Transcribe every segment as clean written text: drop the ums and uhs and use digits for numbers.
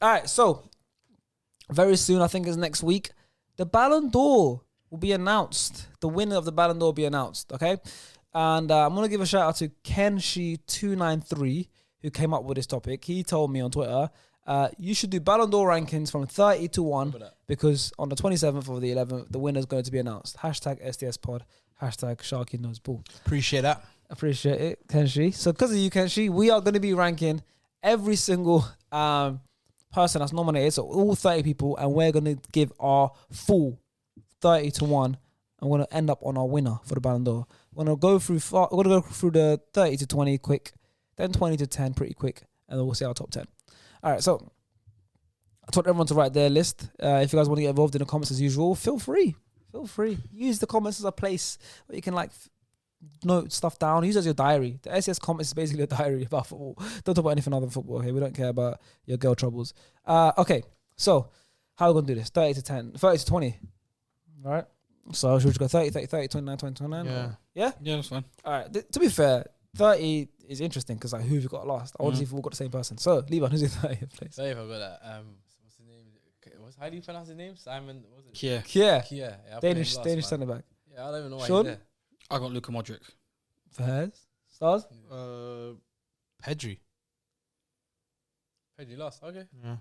All right, so very soon, I think it's next week, the Ballon d'Or will be announced. The winner of the Ballon d'Or will be announced, okay? And I'm going to give a shout out to Kenshi293, who came up with this topic. He told me on Twitter, you should do Ballon d'Or rankings from 30 to 1 because on the 27th of the 11th, the winner is going to be announced. Hashtag SDSPod, hashtag Sharky Knows Ball. Appreciate that. Appreciate it, Kenshi. So because of you, Kenshi, we are going to be ranking every single person that's nominated, so all 30 people, and we're going to give our full 30 to 1, and we're going to end up on our winner for the Ballon d'Or. We're going to go through the 30 to 20 quick, then 20 to 10 pretty quick, and then we'll see our top 10. All right, so I told everyone to write their list. If you guys want to get involved in the comments as usual, feel free. Use the comments as a place where you can note stuff down. Use it as your diary. The SES comments is basically a diary about football. Don't talk about anything other than football here. We don't care about your girl troubles. Okay, so how are we going to do this? 30 to 10, 30 to 20. All right. So should we just go 30, 30, 30, 29, 20, 29? Yeah. Yeah? Yeah, that's fine. All right. To be fair, 30 is interesting because who have you got last? I want to see if we've got the same person. So, Levan, who's your 30th place? Sorry if I got that. What's his name? How do you pronounce his name? Simon, what was it? Kia. Yeah. Yeah, Danish centre back. Yeah, I don't even know why Sean? he's there. I got Luka Modric. Fairs? Stars? Pedri. Pedri lost. Okay. Yeah.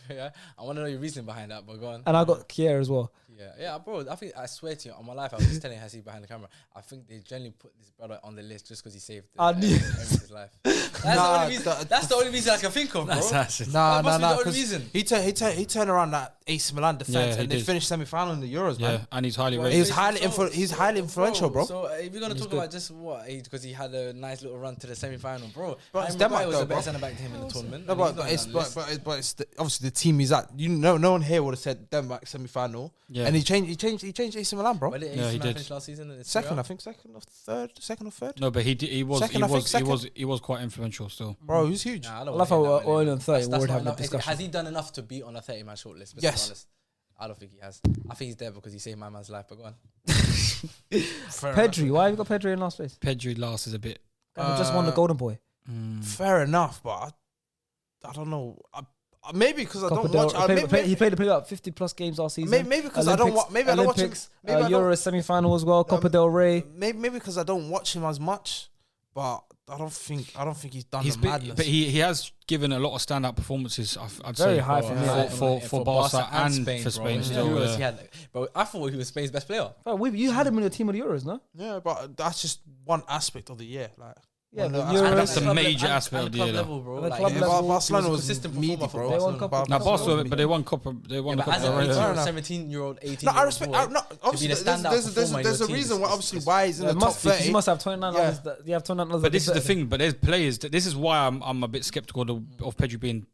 Okay. I want to know your reasoning behind that, but go on. And I got Kier as well. Yeah, bro. I swear to you, on my life, I was just telling Hassi behind the camera. I think they generally put this brother on the list just because he saved his life. That's the only reason I can think of, bro. That must be the only reason. He turned around that AC Milan defense and they finished semi-final in the Euros, man. And he's highly rated. He's highly influential, bro. So if you're gonna talk about just what because he had a nice little run to the semi-final, bro. But it's Denmark was a better centre back to him in the tournament. No, but it's obviously the team he's at. No one here would have said Denmark semi-final. Yeah. And he changed AC Milan, bro. Yeah, he did. Last season, second or third. No, but he was quite influential still. Bro, he's huge. I love how we're all on 30. We're having a discussion. Has he done enough to be on a 30-man shortlist? Yes. I don't think he has. I think he's there because he saved my man's life. But go on. Pedri, why have you got Pedri in last place? Pedri last is a bit. He just won the Golden Boy. Fair enough, but I don't know. Maybe because I don't watch. He played about 50 plus games last season. Maybe because I don't watch. Maybe I don't watch him. Euro semi-final as well. Copa del Rey. Maybe because I don't watch him as much. But I don't think he's done the madness. But he has given a lot of standout performances. I'd very say high for Barca and for Spain. Bro, I thought he was Spain's best player. Bro, you had him in your team of the Euros, no? Yeah, but that's just one aspect of the year. Yeah, that's a major aspect of the year. Level, bro. Barcelona was meaty, bro. They won Copa. Now Barcelona, but they won Copa. They won Copa. As a 17-year-old, 18-year-old. No, I respect. Obviously, there's a reason why he's in the top 30. You must have 29 others. You have 29 others. But this is the thing. But there's players. This is why I'm a bit skeptical of Pedri being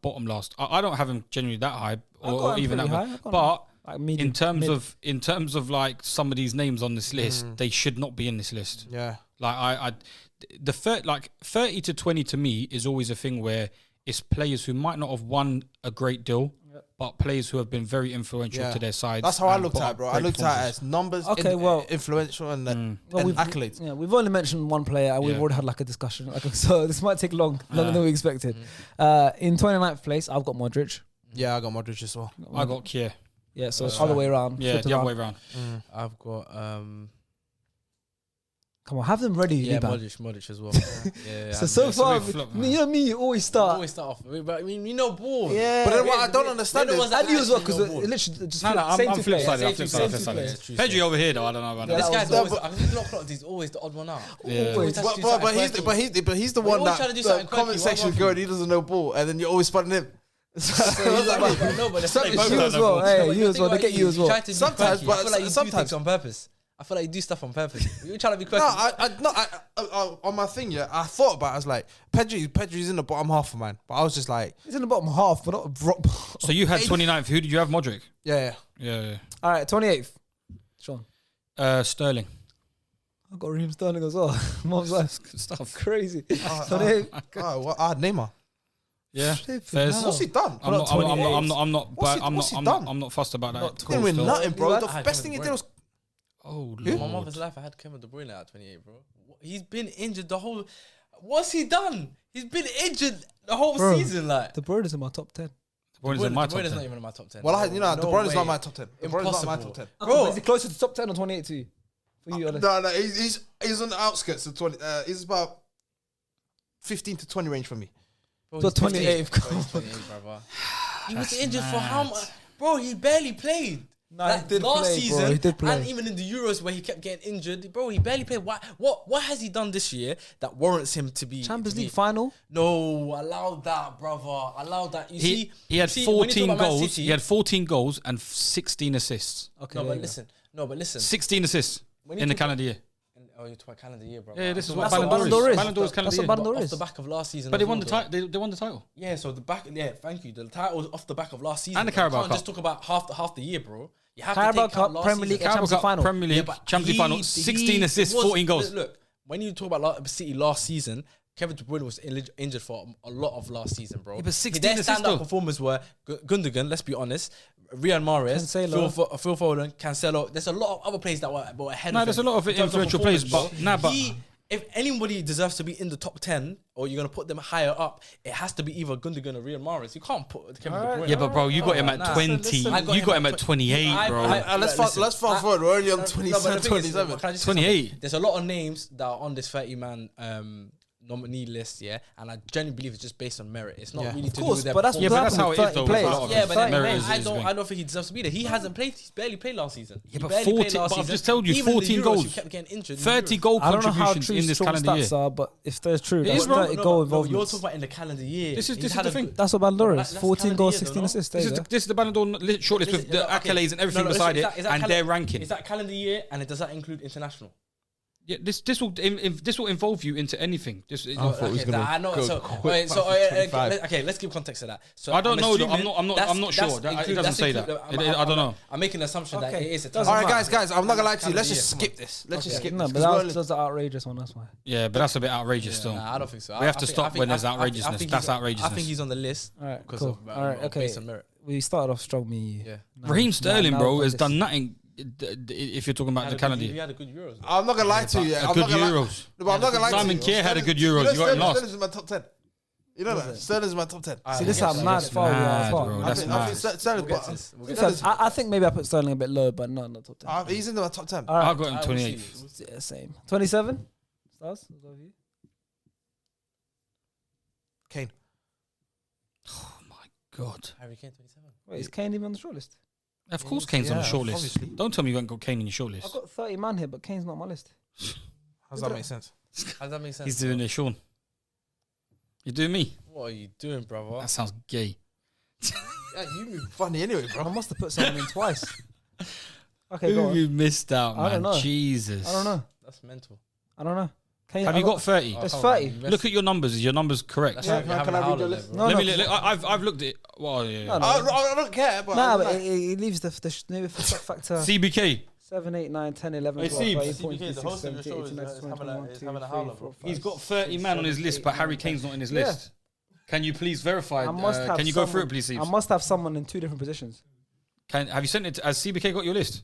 bottom last. I don't have him genuinely that high or even that high. But in terms of some of these names on this list, they should not be in this list. Yeah. 30 to 20 to me is always a thing where it's players who might not have won a great deal, but players who have been very influential to their sides. That's how I looked at it, bro. I looked at it as numbers, influential, and accolades. Yeah, we've only mentioned one player, and we've already had a discussion. So this might take longer than we expected. In 29th place, I've got Modric. Yeah, I got Modric as well. I got Kier. Yeah, so it's other way around. Yeah, the other way around. I've got. Come on, have them ready. Yeah, Modric as well. So far, you always start. Off. But I mean, ball. Yeah. But then what I don't understand is I do as well because literally just I'm flip side. Pedri over here though. I don't know about that. This guy's always. I think he's always the odd one out. But he's the one that the comment section is going. He doesn't know ball, and then you're always spotting him. No, but you as well. Hey, you as well. They get you as well. Sometimes, but sometimes on purpose. I feel like you do stuff on purpose. You're trying to be quirky. On my thing, I thought about it. I was like, Pedri's in the bottom half of mine. But I was just like... He's in the bottom half, but not rock. So you had 29th. Who did you have? Modric? Yeah. All right, 28th. Sean. Sterling. I got Raheem Sterling as well. Mom's like, stuff crazy. I had Neymar. Yeah. What's he done? I'm not fussed about that. He didn't win nothing, bro. The best thing he did was... Oh, Lord. My mother's life, I had Kevin De Bruyne at 28, bro. He's been injured the whole... What's he done? He's been injured the whole season, De Bruyne is in my top 10. Bruyne's in my top 10. Bruyne's not even in my top 10. Well, De Bruyne's not my top 10. De Bruyne's not my top 10. Bro, is he closer to top 10 or 28 to you? For you, No, he's on the outskirts of 20. He's about 15 to 20 range for me. So 28. He was injured for how much? Bro, he barely played. No, he did play, season, bro. He did play. And even in the Euros where he kept getting injured, bro, he barely played. What has he done this year that warrants him to be Champions League final? No, allow that, brother. Allow that. He had 14 goals. He had 14 goals and 16 assists. Okay, no, but listen. 16 assists in the calendar year. Oh, you're talking calendar year, bro. Yeah, this is what Ballon D'Or is. Ballon D'Or is calendar year. Ballon D'Or is. Off the back of last season. But they won the title. They won the title. Yeah, so thank you. The title was off the back of last season. And the Carabao Cup. You can't Cup. just talk about half the year, bro. You have Carabao to take out Cup, Premier League, season. Champions League final. Premier League, Champions League final, 16 assists, 14 goals. Look, when you talk about City last season, Kevin De Bruyne was injured for a lot of last season, bro. Yeah, but 16 Their assists standout performers were Gundogan, let's be honest, Riyad Mahrez, Phil Foden, Cancelo. There's a lot of other players that were ahead of him. There's a lot of influential players, but if anybody deserves to be in the top 10 or you're going to put them higher up, it has to be either Gundogan or Riyad Mahrez. You can't put Kevin De Bruyne. Yeah, but bro, you got him at 20. You got him at 28, bro. Let's fast forward. We're only on 27, 27. 28. There's a lot of names that are on this 30-man nominee list, yeah, and I genuinely believe it's just based on merit. It's not really to do with their but that's how it is, though. Yeah, but I don't think he deserves to be there. He hasn't played. He's barely played last season. Yeah, but 14. But I've just told you, 14 goals. He kept getting injured. 30 goal contributions in this calendar year. Are, but if they're true, that's 30 goal involvement. You're talking about in the calendar year. This is the thing. That's what Ballon D'Or is. 14 goals, 16 assists. This is the Ballon D'Or shortlist with the accolades and everything beside it, and their ranking. Is that calendar year, and does that include international? Yeah, this will involve you into anything. I thought it was going to okay, let's give context to that. So I don't know. I'm not sure. It doesn't say that. I don't know. I'm making an assumption that it is. All right, guys, I'm not gonna lie to you. Let's just skip this. Let's just skip this. No, but that's an outrageous one. That's why. Yeah, but that's a bit outrageous still. I don't think so. We have to stop when there's outrageousness. That's outrageousness. I think he's on the list. All right, cool. All right, okay. We started off strong, me. Yeah. Raheem Sterling, bro, has done nothing. If you're talking about the calendar, he had a good Euros. I'm not gonna lie to you. Good Euros. I'm not gonna lie to you. Simon Kjær had a good Euros. You got him last. Sterling's in my top 10. You know that Sterling's in my top 10. See, this is how mad far we are. Bro, that's mad. I think maybe I put Sterling a bit low, but not in the top 10. He's in my top 10. I got him 28. Yeah, same. 27. Stars. Kane. Oh my god. Harry Kane 27. Wait, is Kane even on the shortlist? Of course, Kane's on the shortlist. Obviously. Don't tell me you haven't got Kane in your shortlist. I've got 30 man here, but Kane's not on my list. How does that make sense? How does that make sense? He's doing it, Sean. You're doing me. What are you doing, brother? That sounds gay. Yeah, you move funny anyway, bro. I must have put someone in twice. Okay, go on. You missed out, man. I don't know. Jesus. I don't know. That's mental. I don't know. Have you got 30? There's 30. Look at your numbers. Is your numbers correct? Can I read your list? No, Let me look. I've looked at it. Well, yeah. No. I don't care, but but it leaves the factor. CBK. 7, 8, 9, 10, 11, 12, Hey, 13, Steve. 14, CBK, the 15, host of your 17, show 18, 19, 20, 21, is 22, having a 23, howler, 24, 5, He's got 6, 30 man on his list, but Harry Kane's not in his list. Can you please verify? Can you go through it, please, Steve? I must have someone in 2 different positions. Have you sent it? Has CBK got your list?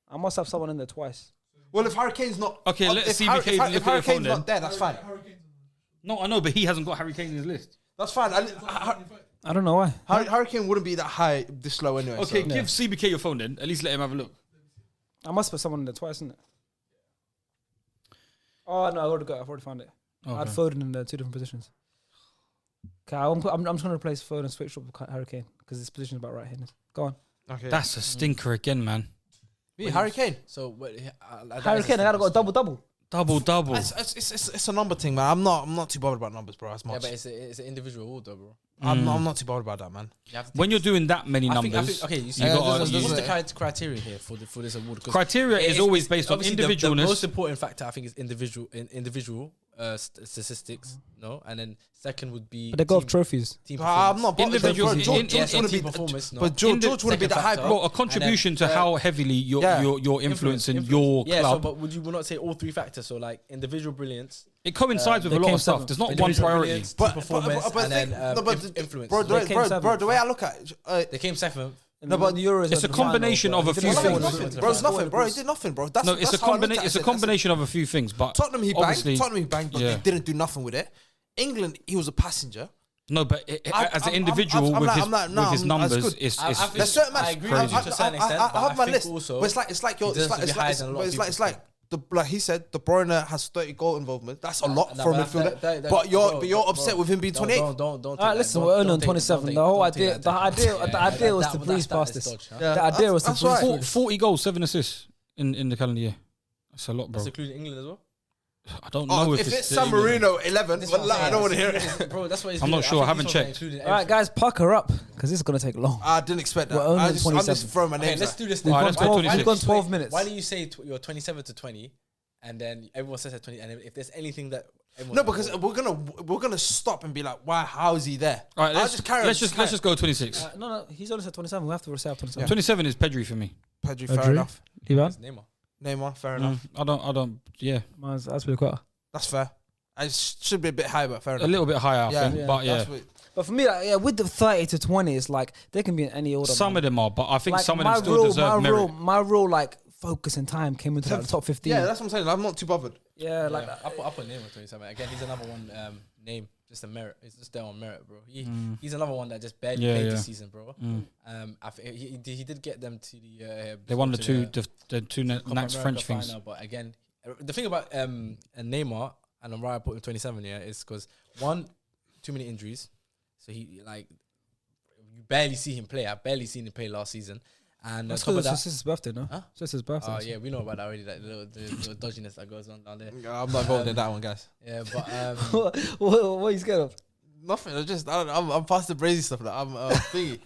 I must have someone in there twice. Well, if Harry Kane's not okay, let CBK look if at your Harry phone Kane's then. not there, that's fine. No, I know, but he hasn't got Harry Kane in his list. That's fine. I don't know why. Harry Kane wouldn't be that high this low anyway. Okay, give CBK your phone then. At least let him have a look. I must put someone in there twice, isn't it? Oh no, I've already found it. Okay. I had Foden in there 2 different positions. Okay, I'm just gonna replace Foden and switch up with Harry Kane because this position is about right here. Go on. Okay. That's a stinker again, man. Harry Kane. So Harry Kane, I gotta go double. Double. It's a number thing, man. I'm not too bothered about numbers, bro. As much. Yeah, but it's an individual order, bro. I'm not too bothered about that, man. When you're doing that many numbers, I think, okay, you see, what's the criteria here for this award? Criteria is always based on individualness. The most important factor, I think, is individual statistics. No, and then second would be. But they go off trophies. I'm not individual. George wouldn't be performance. But George wouldn't be the high. Bro, a contribution to how heavily you're influencing your club. Yeah, so but would you not say all 3 factors? So like individual brilliance. It coincides with a lot of stuff. There's not one priority. But influence. Bro, the way I look at it, they came 7th. No, but the Euros. It's a combination of a few things. Bro, it's nothing. Bro, he did nothing, bro. No, it's a combination of a few things. But Tottenham he banged, but they didn't do nothing with it. England, he was a passenger. No, but as an individual with his numbers, it's there's certain matches. I agree with you to a certain extent. I have my list. Also, but it's like he said, De Bruyne has 30 goal involvement. That's a lot for a midfielder. But you're upset with him being 28. Don't. All right, listen, we're only on 27. The whole idea, the idea was to breeze past this. The idea was to breeze 40 goals, 7 assists in the calendar year. That's a lot, bro. That's including England as well. I don't know if it's San Marino 11. I don't want to hear it, bro. That's what I'm not sure. I haven't checked. All right, guys, pucker up because this is gonna take long. I didn't expect that. I'm just throwing my name. Let's do this. We've gone 12 minutes. Why do you say you're 27 to 20, and then everyone says at 20, and if there's anything that because we're gonna stop and be like, why? How is he there? All right, let's just go 26. No, he's only said 27. We have to reserve 27. 27 is Pedri for me. Pedri, fair enough. Neymar, fair enough. I don't. Yeah, that's pretty quite. That's fair. It should be a bit higher, but fair enough. A little bit higher, I think. But yeah. But for me, with the 30 to 20, it's like they can be in any order. Some of them are, but I think some of them still deserve merit. My real focus and time came into the top 15. Yeah, that's what I'm saying. I'm not too bothered. Yeah, I put Neymar 27. Again, he's another one. Name just a merit. It's just there on merit, bro. He's another one that just barely played this season, bro. He did get them to the. They won the two next French things. Final, but again, the thing about Neymar and why I put him 27 is because one, too many injuries, so he you barely see him play. I barely seen him play last season. And that's because it's his birthday, no? Huh? It's just his birthday. Oh yeah, we know about that already. That the little dodginess that goes on down there. I'm not involved in that one, guys. Yeah, but what are you scared of? Nothing. I'm past the brazy stuff. I'm thingy.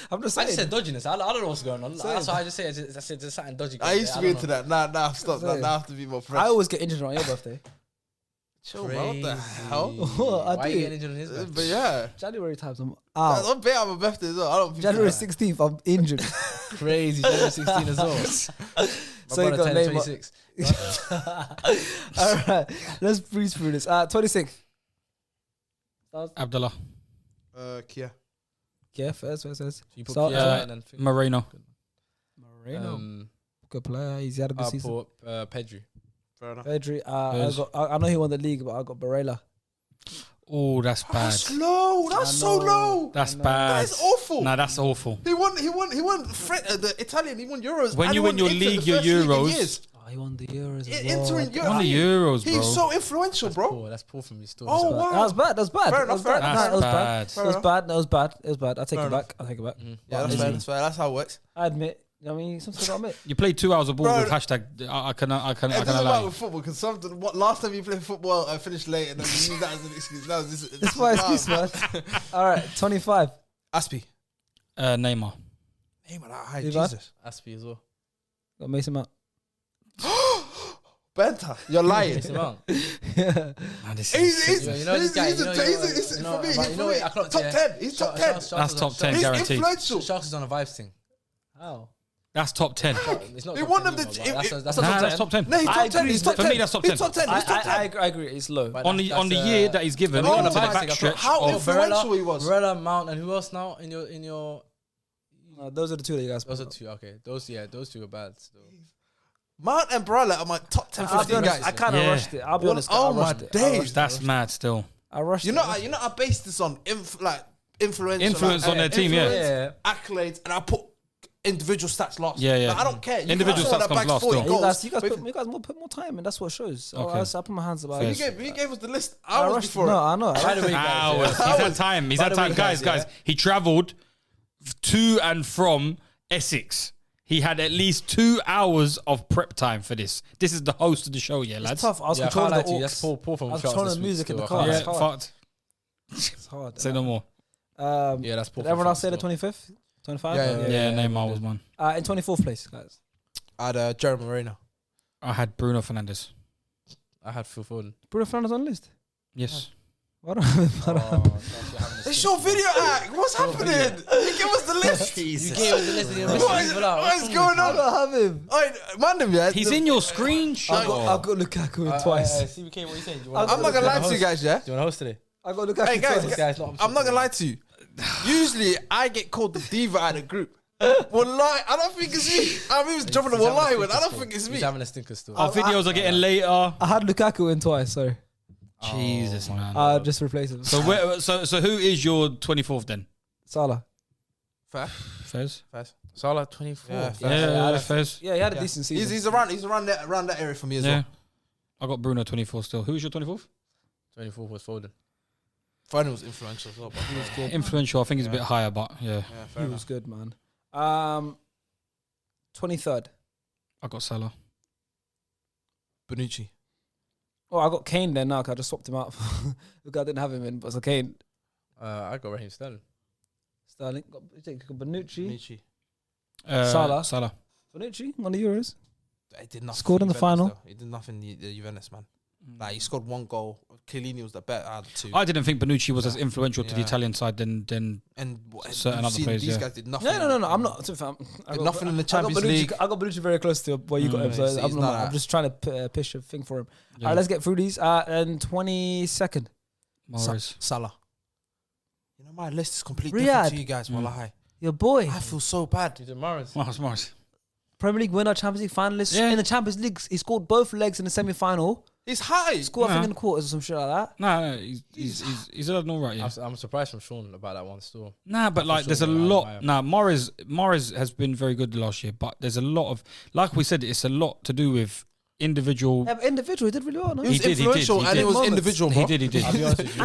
I'm just saying. I just said dodginess. I don't know what's going on. That's why I just say. I said just something dodgy. I used to be into that. Nah, stop. Now I have to be more fresh. I always get injured on your birthday. Chill, bro. What the hell? Why are you getting injured on his birthday? But yeah, January times I'm out. I'm bit on my birthday as well. I don't. January 16th, I'm injured. Crazy. January 16 as well. So you got 26. All right, let's breeze through this. 26. Abdullah. Kia. Yeah, first. You put Kia and then Moreno. Good player. He's had a good season. Put Pedri. Fair enough. Pedri. I know he won the league, but I got Barella. Oh, that's bad. That's low. That's so low. That's bad. That is awful. Nah, that's awful. He won. The Italian. He won Euros. When you win your league, your Euros. He won the Euros as well. He won the Euros, bro. He's so influential, bro. That's poor from his story. Oh, wow. That was bad. Fair enough. That was bad. I take it back. Yeah, that's fair. That's how it works. I admit. I mean, sometimes I admit. You played 2 hours of ball with hashtag. I can lie. It doesn't matter with football because last time you played football, I finished late and then you use that as an excuse. That's my excuse, man. All right, 25. Aspie. Neymar. That high. Jesus. Aspie as well. Got Mason Mount. Benta, you're lying. Mason Mount. Yeah. He's top 10. He's top 10. That's top 10 He's guaranteed. Influential. Sharks is on a vibes thing. How? That's top 10. He won them. That's top 10. No, he's top 10. He's top 10. For me, that's top 10. He's top 10. I agree. It's low. On the year that he's given, on into the backstretch. How influential he was. Barella, Mount, and who else now in your? Those are the two that you guys. Those are two. Okay, those two are bad. Still. Mount and Barella are my top 10, 15 guys. I kind of rushed it. I'll be honest. Oh my days, that's mad. Still, I rushed. You know, I based this on influence on their team. Yeah, accolades, and I put individual stats last. Yeah. I don't care. Individual stats comes last. Still, you guys put more time, and that's what shows. Okay. I put my hands about it. You gave us the list hours before. No, I know. Hours. He's had time. Guys. He travelled to and from Essex. He had at least 2 hours of prep time for this. This is the host of the show, lads. It's tough. I was controlling the aux. That's poor from I was controlling the music in the car. Yeah, fucked. It's hard. Say no more. Yeah, that's poor. Did everyone else say the 25th? 25? Yeah, Neymar was one. In 24th place, guys. I had Jeremy Moreno. I had Bruno Fernandes. I had Phil Foden. Bruno Fernandes on the list? Yes. It's your video act. What's happening? You give us the list. You gave us the list. What is going on? I don't have him. Man, yeah. He's in your screenshot. I've got Lukaku in twice. CBK, what are you saying? I'm not going to lie to you guys, yeah? Do you want to host today? I got Lukaku twice. I'm not going to lie to you. Usually, I get called the diva out of the group. Wallahi, I don't think it's me. I mean, he was dropping the wallahi when I don't think it's me. He's having a stinker still. Our videos are getting later. I had Lukaku in twice, sorry. Jesus, man. Just replace him. So who is your 24th then? Salah. Fez. Salah 24. Yeah, Fez. Yeah, he had a decent season. He's around that area for me as well. I got Bruno 24 still. Who's your 24th? 24 was Foden. Foden was influential as well. But He was good. Influential, I think he's a bit higher, but yeah. He was good, man. 23rd. I got Salah. Bonucci. Oh, I got Kane then now, 'cause I just swapped him out. Look, I didn't have him in, but it's Kane. I got Raheem Sterling. Got Bonucci. Salah. Bonucci, won the Euros. He did nothing. Scored in the final. Though. He did nothing in the Juventus, man. Like, he scored 1 goal. Chiellini was the better out of 2. I didn't think Bonucci was as influential to the Italian side than certain other players. These guys did nothing. No. I'm not. Nothing in the Champions League. I got Bonucci very close to where you got him. So I'm just trying to pitch a thing for him. Yeah. All right, let's get through these. And 22nd. Salah. You know, my list is completely Riyadh. different to you guys. Wallahi. Your boy. I feel so bad. He's Morris. Premier League winner, Champions League finalist. Yeah. In the Champions League, he scored both legs in the semi-final. He's high. He scored, I think, in the quarters or some shit like that. No, he's done all right. Yeah. I'm surprised from Sean about that one still. Nah, but like, there's a lot. Nah, Morris has been very good the last year, but there's a lot of, like we said, it's a lot to do with individual. Yeah, but individual, he did really well. No? He was influential and it was individual, bro. He did. I'll be honest with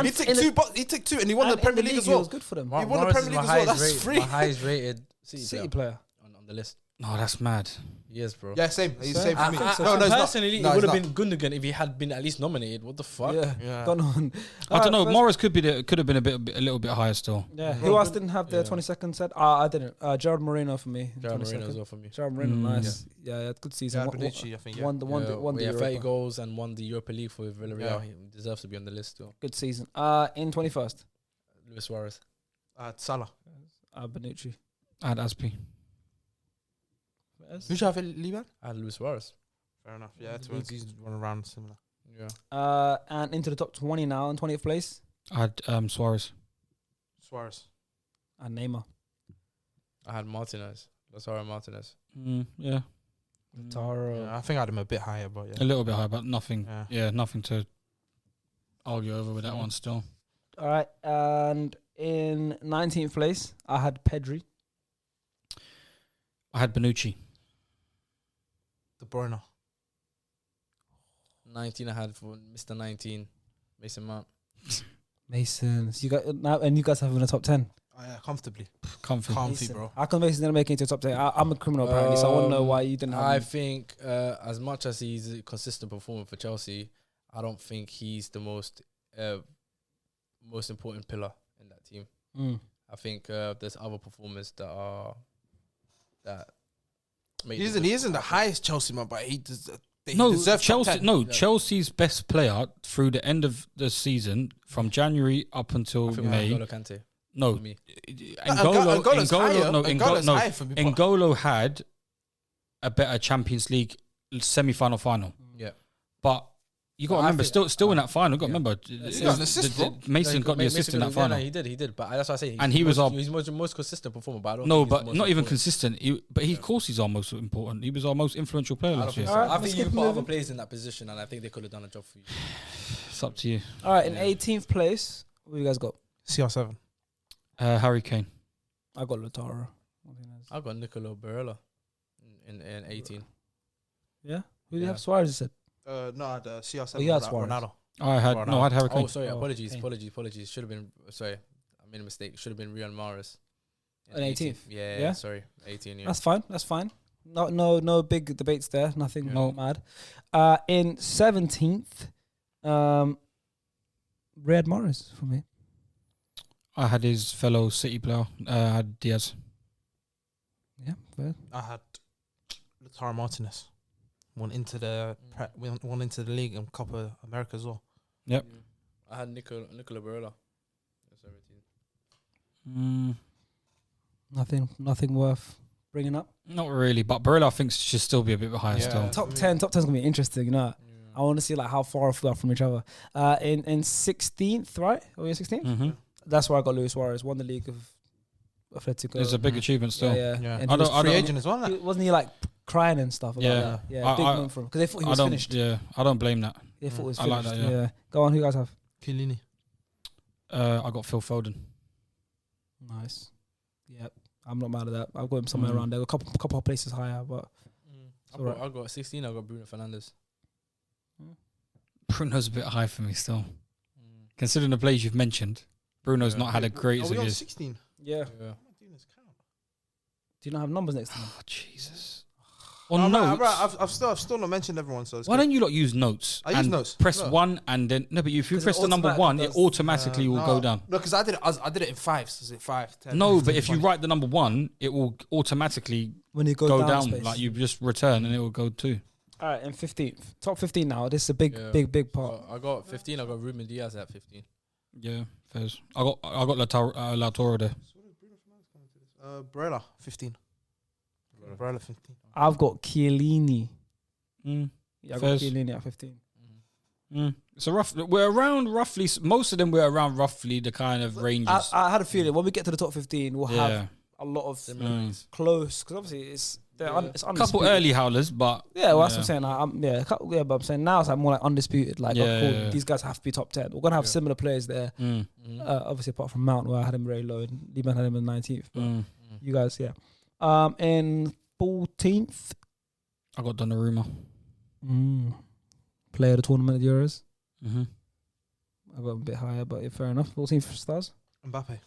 you. He took 2 and he won the Premier League as well. It was good for them. He won the Premier League as well. That's free. My highest rated City player on the list. No, that's mad. Yes, bro. Yeah, same. He's same for me. No, personally, it would have been Gundogan if he had been at least nominated. What the fuck? Yeah. Gone on. I don't know. Morris could have been a little bit higher still. Yeah. Who else didn't have the 22nd set? I didn't. Gerard Moreno for me. Gerard Moreno as well for me. Gerard Moreno, nice. Yeah, good season. Bonucci, I think. Won the 30 goals and won the Europa League for Villarreal. He deserves to be on the list still. Good season. In 21st. Luis Suarez. Salah. Bonucci. I had Aspi. Who should I have Liban? I had Luis Suarez. Fair enough. Yeah, he's run around similar. Yeah. And into the top 20 now in 20th place. I had Suarez. And Neymar. I had Martinez. Lautaro Martinez. Yeah. Taro. Yeah, I think I had him a bit higher, but A little bit higher, but nothing. Yeah, nothing to argue over with that one still. All right. And in 19th place, I had Pedri. I had Bonucci. De Bruyne. 19 I had for Mr. 19, Mason Mount. Mason. So you got now, and you guys have him in the top 10. Oh, yeah, comfortably. Comfy, bro. How come Mason's gonna make it into the top 10? I'm a criminal apparently, so I want to know why you didn't have him. I think as much as he's a consistent performer for Chelsea, I don't think he's the most important pillar in that team. I think there's other performers that he isn't the highest Chelsea man, but he deserves Chelsea. No, Chelsea's best player through the end of the season, from January up until May. Kante. No, N'Golo had a better Champions League semi-final final. Yeah, but you got to remember, still in that final. You got to remember, Mason got the assist in that final. Yeah, he did. But that's what I say. And he was he's the most consistent performer. But I don't think not even consistent. Of course, he's our most important. He was our most influential player last year. I think you can put other players in that position, and I think they could have done a job for you. It's up to you. All right, in 18th place, what you guys got? CR7. Harry Kane. I got Lautaro. I got Nicolo Barella in 18. Yeah, who do you have? Suarez, you said. No, I had CR7. You had Suarez. Ronaldo. I had Harry Kane. Oh, sorry, apologies. Should have been. Sorry, I made a mistake. Should have been Riyad Mahrez. In 18th. Yeah. Sorry, 18. Yeah. That's fine. No big debates there. Nothing mad. In 17th, Riyad Mahrez for me. I had his fellow City player. I had Diaz. Yeah, fair. I had Lautaro Martinez. Won into the league and Copa America as well. Yep. I had Nicola Barella. 17. Nothing worth bringing up. Not really, but Barella I think should still be a bit higher still. Top 10's gonna be interesting, you know. I want to see like how far off we are from each other. In 16th, right? Oh, you're 16th. Mm-hmm. That's where I got Luis Suarez. Won the league of Atletico. It's a big achievement still. Yeah. And I don't. Free agent as well. Wasn't he like crying and stuff? About that? Yeah. Big moment for him because they thought he was finished. Yeah, I don't blame that. He thought it was I like finished. that, yeah. Go on, who you guys have? Chiellini. I got Phil Foden. Nice. Yep. I'm not mad at that. I've got him somewhere around there. A couple of places higher, but I got 16. I got Bruno Fernandes. Bruno's a bit high for me still. Considering the players you've mentioned, Bruno's not had a great Are we on year. 16? yeah. Do Do you not have numbers next to me? Oh, Jesus. On notes. I've still not mentioned everyone. So Why don't you lot use notes? I use notes. Press one and then no, but if you 'Cause press it the number one, it automatically will go down. No, because I did it in fives. Is it 5, 10? No, 15, but if you 20? write the number one, it will automatically When you go down, down. space. Like you just return and it will go too. All right, and 15th. Top 15 now. This is a big part. I got 15. I got Ruben Diaz at 15. Yeah, fairs. I got Lautaro there. Barella 15. Barella 15. I've got Chiellini. Yeah, I got Fairs. Chiellini at 15. So we're around roughly. Most of them were around roughly the kind of ranges. I had a feeling when we get to the top 15, we'll Yeah. have a lot of close, because obviously it's a couple undisputed. early howlers, but Yeah, well, that's what I'm saying. But I'm saying now it's like more like undisputed. Like, these guys have to be top 10. We're gonna have similar players there. Obviously, apart from Mount, where I had him very low, and Liban had him in 19th. But you guys, in 14th, I got Donnarumma. Player of the tournament at Euros. I got a bit higher, but fair enough. 14th stars. Mbappe.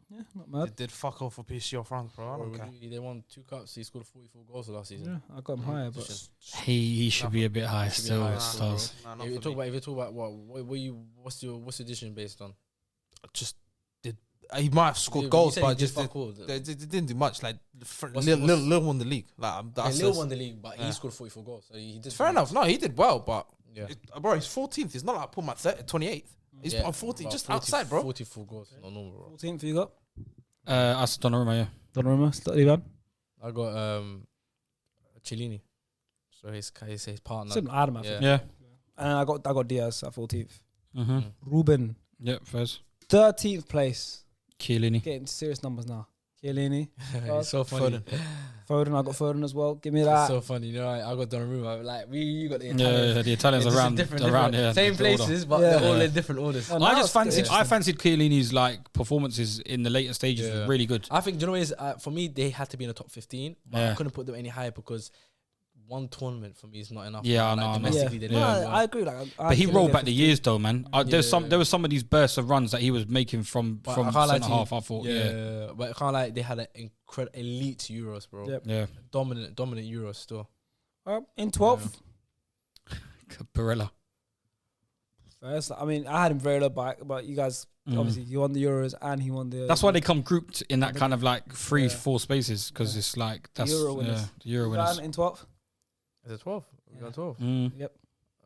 Yeah, not mad. They did fuck off for PSG or France, bro. I don't care. They won 2 cups. He scored 44 goals last season. Yeah, I got him higher, but He should be a bit high still. Stars. If you talk about what's your decision based on? Just did. He might have scored goals, but just they didn't do much. Like Lil won the league. Like Lil won the league, but he scored 44 goals. So he did. Fair enough. No, he did well, but yeah, bro, he's 14th. It's not like I put my 28th. He's on 14, just outside, bro. 44 goals, not normal, bro. 14th you got? I said Donnarumma, yeah. Donnarumma, Liban. I got Chiellini. So his partner. Similar, Adam, Yeah. And I got Diaz at 14th. Mm-hmm. Ruben. Yeah, first. 13th place. Chiellini. Getting serious numbers now. Chiellini. It's so funny. Foden, I got Foden as well. Give me that. It's so funny, you know. I got Donnarumma. Like you got the Italians. Yeah, the Italians around here. Same places, but they're all in different orders. Oh, I fancied Chiellini's like performances in the later stages was really good. I think, do you know what it is? For me, they had to be in the top 15, but I couldn't put them any higher because one tournament for me is not enough. Yeah, I know. Domestically, they I agree. But he rolled back the years though, man. There was some of these bursts of runs that he was making from centre half. I thought, but I can't like they had an incredible elite Euros, bro. Yep. Yeah, dominant Euros still. In 12th, Barella. First, I mean, I had him very low, but you guys obviously he won the Euros and he won the. That's why they come grouped in that kind of like 3-4 spaces because it's like that's Euro winners. the Euro winners. In 12th. Is it 12? We got 12. Yep.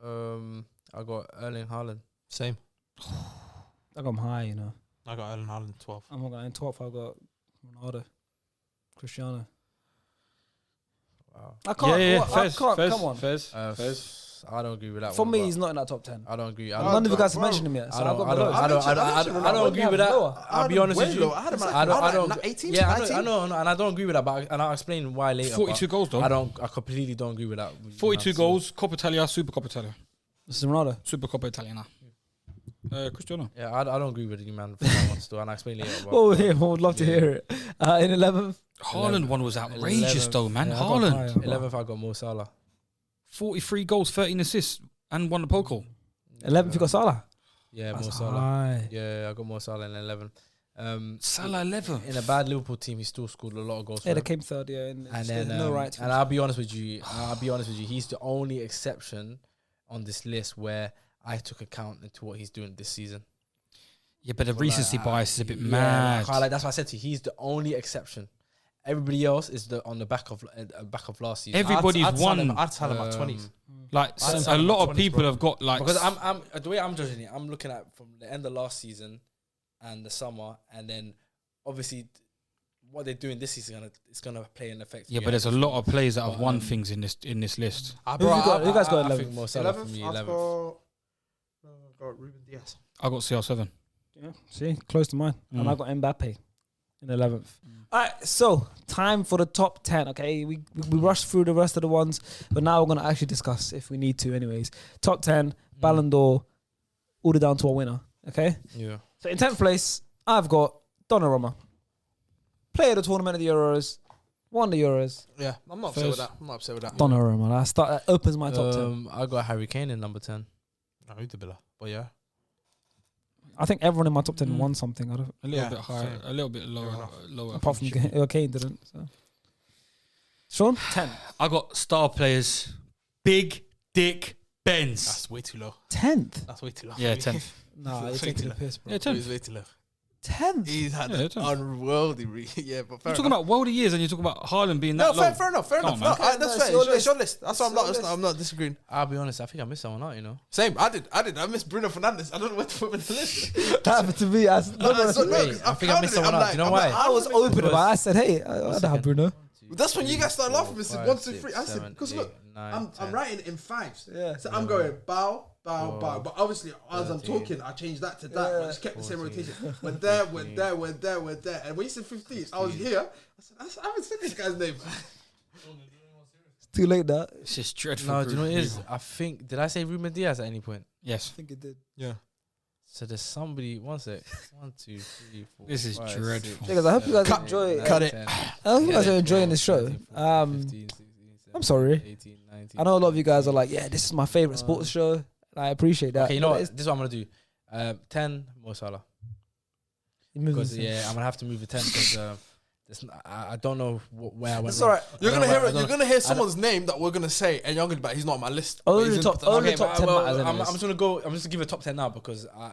I got Erling Haaland. Same. I got him high, you know. I got Erling Haaland 12. I'm not going in 12th. I got Ronaldo, Cristiano. Wow. I can't. Yeah. I can't. Come on. Fairs. I don't agree with that. For one, me, he's not in that top 10. I don't agree. None of you guys have mentioned him yet. So I don't agree with that. I'll be honest with you. I don't. 18, yeah, I know, and I don't agree with that. But and I'll explain why later. 42 goals though. I completely don't agree with that. 42 goals. Coppa Italia, Super Coppa Italia. This is Ronaldo. Super Coppa Italiana. Cristiano. Yeah, I don't agree with you, man. For that one still, and I'll explain later. Oh, yeah, I would love to hear it. In 11th, Haaland one was outrageous though, man. Haaland. 11th, I got Mo Salah. 43 goals, 13 assists, and won the Pokal. 11th, you got Salah. Yeah, That's Mo Salah. high. Yeah, I got Mo Salah in 11. Salah 11. In a bad Liverpool team, he still scored a lot of goals. Yeah, they came third. Yeah, and then no right. And I'll be honest with you. He's the only exception on this list where I took account into what he's doing this season. Yeah, but the recency bias is a bit mad. That's why I said to you, he's the only exception. Everybody else is on the back of last season. Everybody's won. I'd tell him at 20s. Like a lot of people have got like because I'm the way I'm judging it. I'm looking at from the end of last season and the summer, and then obviously what they're doing this season is gonna play an effect. Yeah, but there's a lot of players that have won things in this list. Who you guys got 11th? I think Mo Salah for me 11th. I got Ruben Diaz. I got CR7. Yeah, see, close to mine. And I got Mbappe. In 11th. All right, so time for the top 10. Okay, we rushed through the rest of the ones, but now we're gonna actually discuss if we need to. Anyways, top 10, Ballon d'Or, all the down to a winner. Okay. Yeah. So in 10th place, I've got Donnarumma, player of the tournament of the Euros, won the Euros. Yeah, I'm not upset with that. Donnarumma, that opens my top 10. I got Harry Kane in number 10. No, but yeah. I think everyone in my top 10 won something. A little bit higher, a little bit lower. Apart from Kane didn't. So. Sean, 10. I got star players. Big Dick Benz. That's way too low. 10th? That's way too low. Yeah, 10th. Nah, you're taking the piss, bro. Yeah, 10th. He's way too low. 10th? He's had an unworldly yeah, but fair You're talking about world of years and you're talking about Haaland being that low. Fair enough. No, that's fair. It's your list. That's what I'm not disagreeing. I'll be honest, I think I missed someone out, you know. Same. I did. I missed Bruno Fernandes. I don't know where to put him in the list. That happened to me. I think I missed someone out. Do you know why? I was open about it. I said, hey, I don't have Bruno. That's when you guys start laughing. It's 1, 2, 3. I said, because look, I'm writing in 5s. Yeah. So I'm going bow. But obviously, as I'm talking, I changed that to that. But I just kept the same rotation. We're there. And when you said 15, I was here. I said, I haven't said this guy's name. It's too late, that. It's just dreadful. No, do you know what it is? I think, did I say Ruben Diaz at any point? Yes. I think it did. Yeah. So there's somebody, 1 sec. 1, 2, 3, 4. This is 5, dreadful. 6, I hope you guys enjoy. Cut it. I hope you guys are enjoying this show. 15, 16, 17, I'm sorry. 18, 19. I know a lot of you guys are like, yeah, this is my favorite sports show. I appreciate that. Okay, you know what? This is what I'm gonna do. 10, Mo Salah. Because I'm gonna have to move to 10 because I don't know where I went. It's alright. You're gonna hear someone's name that we're gonna say, and you're gonna be like, he's not on my list. Only the top 10 matters. I'm just gonna go. I'm just gonna give a top 10 now because I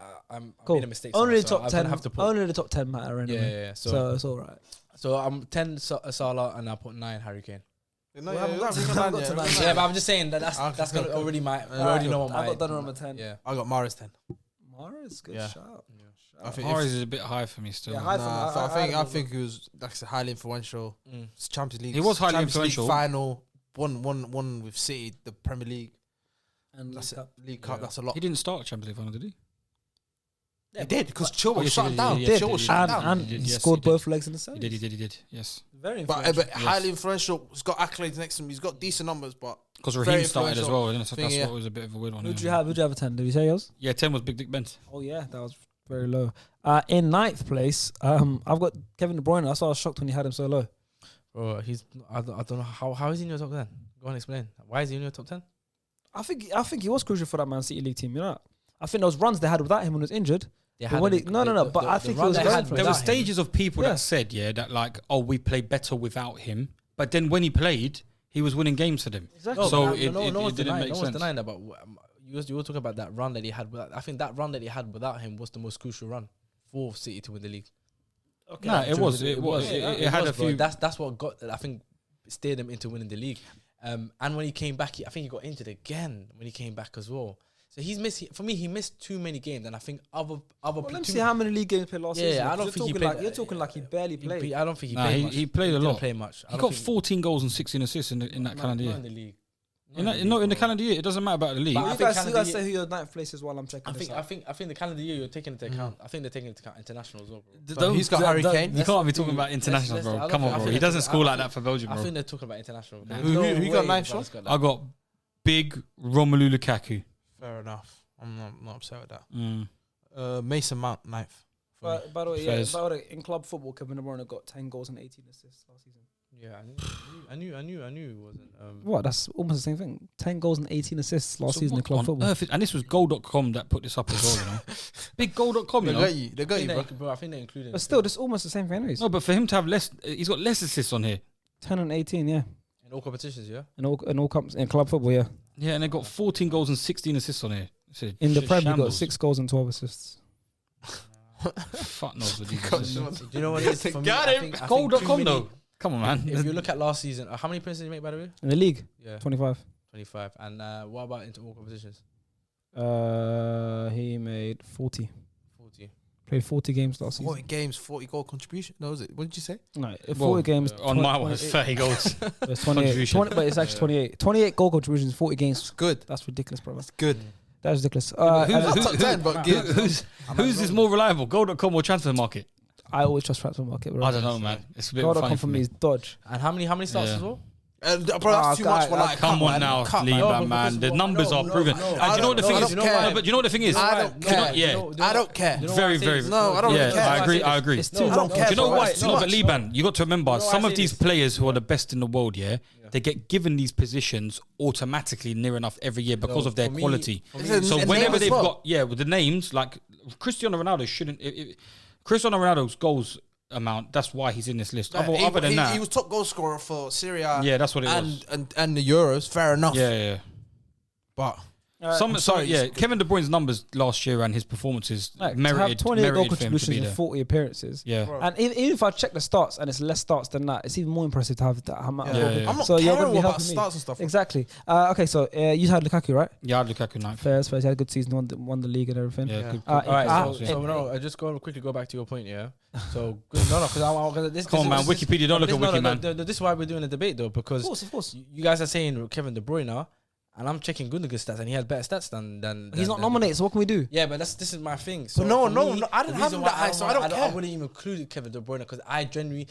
made a mistake. Only the top 10. Only the top 10 matter anyway. Yeah. So it's alright. So I'm 10 Salah and I put 9 Harry Kane. No, yeah, but I'm just saying that's gonna already we already know what my. I got Donnarumma 10. Yeah, I got Mahrez 10. Mahrez, good shout. I think Mahrez is a bit high for me still. Yeah, I think he was highly influential. It's Champions League. He was highly Champions influential. League final, won with City, the Premier League, and that's it. League Cup. That's a lot. He didn't start Champions League final, did he? He did because Chilwell yes, shut he down. did, Chilwell shut down. And he scored both legs in the side. He did. Yes. Very influential. But highly influential. He's got accolades next to him. He's got decent numbers, but because Raheem started as well. That's what was a bit of a weird one. Who did you have? Who'd you have a 10? Did you say yours? Yeah, 10 was Big Dick Benz. Oh yeah, that was very low. In 9th place, I've got Kevin De Bruyne. That's why I was shocked when you had him so low. Bro, I don't know how is he in your top 10? Go on, explain. Why is he in your top 10? I think he was crucial for that Man City League team. You know, I think those runs they had without him when he was injured. But I think there were stages of people that said, that like, oh, we played better without him. But then when he played, he was winning games for them. Exactly. So no it didn't make sense. No one's denying that, but you were talking about that run that he had. I think that run that he had without him was the most crucial run for City to win the league. Okay. No, it was. It had a few. That's what got. I think steered him into winning the league. And when he came back, I think he got injured again when he came back as well. So he's missed. For me, he missed too many games, and I think other. Let me see how many league games he played last season. I don't think he played. You're talking like he barely played. I don't think he played much. He played a lot. Didn't play much. He got 14 goals and 16 assists in that calendar year. Not in the league. In the calendar year, it doesn't matter about the league. You guys say who your 9th place is while I'm checking. I think the calendar year you're taking into account. I think they're taking into account international as well, bro. He's got Harry Kane. You can't be talking about international, bro. Come on, bro. He doesn't score like that for Belgium, bro. I think they're talking about international. Who got 9 shots? I got big Romelu Lukaku. Fair enough. I'm not upset with that. Mason Mount 9th. By the way, in club football, Kevin De Bruyne got 10 goals and 18 assists last season. Yeah, I knew it wasn't. What? That's almost the same thing. 10 goals and 18 assists last season in club football. And this was goal.com that put this up as well, you know. Big goal.com, you know. They got you, bro. I think they included. But still, this is almost the same thing anyways. No, but for him to have less, he's got less assists on here. 10 and 18, yeah. In all competitions, yeah. In all in club football, yeah. Yeah, and they got 14 goals and 16 assists on here. In the Prem, you got 6 goals and 12 assists. Fuck knows what these Do you know what it is? Got him. Goal.com though. Come on, man. If you look at last season, how many points did he make, by the way? In the league? Yeah. 25. 25. And what about into all competitions? He made 40. 40. Played 40 games last season. 40 games, 40 goal contribution. No, is it? What did you say? No, 40 games. On my one, it's 30 goals. It's 28. But it's actually 28. 28 goal contributions, 40 games. It's good. That's ridiculous, brother. That's good. That's ridiculous. Who's is more reliable, goal.com or transfer market? I always trust transfer market. Bro. I don't know, man. It's a bit God, funny come for from me. me is dodge. And how many starts as well? Bro, that's too much. Like, come on now, Liban, man. The numbers are proven. And do you know what the thing is? But you know what the thing is? I don't care. Yeah, I don't care. Very, very. No, I don't yeah, care. I agree. It's too long. Do you know why? No, but Liban, you got to remember, some of these players who are the best in the world, they get given these positions automatically near enough every year because of their quality. So whenever they've got, with the names, like Cristiano Ronaldo shouldn't. Cristiano Ronaldo's goals amount, that's why he's in this list. Other than that, he was top goal scorer for Syria. Yeah, that's what it was. And the Euros, fair enough. Yeah. But Kevin De Bruyne's numbers last year and his performances merited 20 goal for him to contributions be in there. 40 appearances. Yeah. And even if I check the stats and it's less starts than that, it's even more impressive to have that amount. I'm not so you're caring gonna be about helping me. stats and stuff. Exactly. Okay, so you had Lukaku, right? Yeah, I had Lukaku 9th. Fair. He had a good season, won the league and everything. Yeah, good. All right, so no, I just quickly go back to your point, yeah. So because this. Come on, man. Wikipedia, don't look at Wiki, man. This is why we're doing a debate, though, because Of course. you guys are saying Kevin De Bruyne, and I'm checking Gundogan's stats, and he has better stats than He's not nominated, so what can we do? Yeah, but this is my thing. So No, for me, I didn't the have reason him why that high, so I don't care. I wouldn't even include Kevin De Bruyne because I genuinely,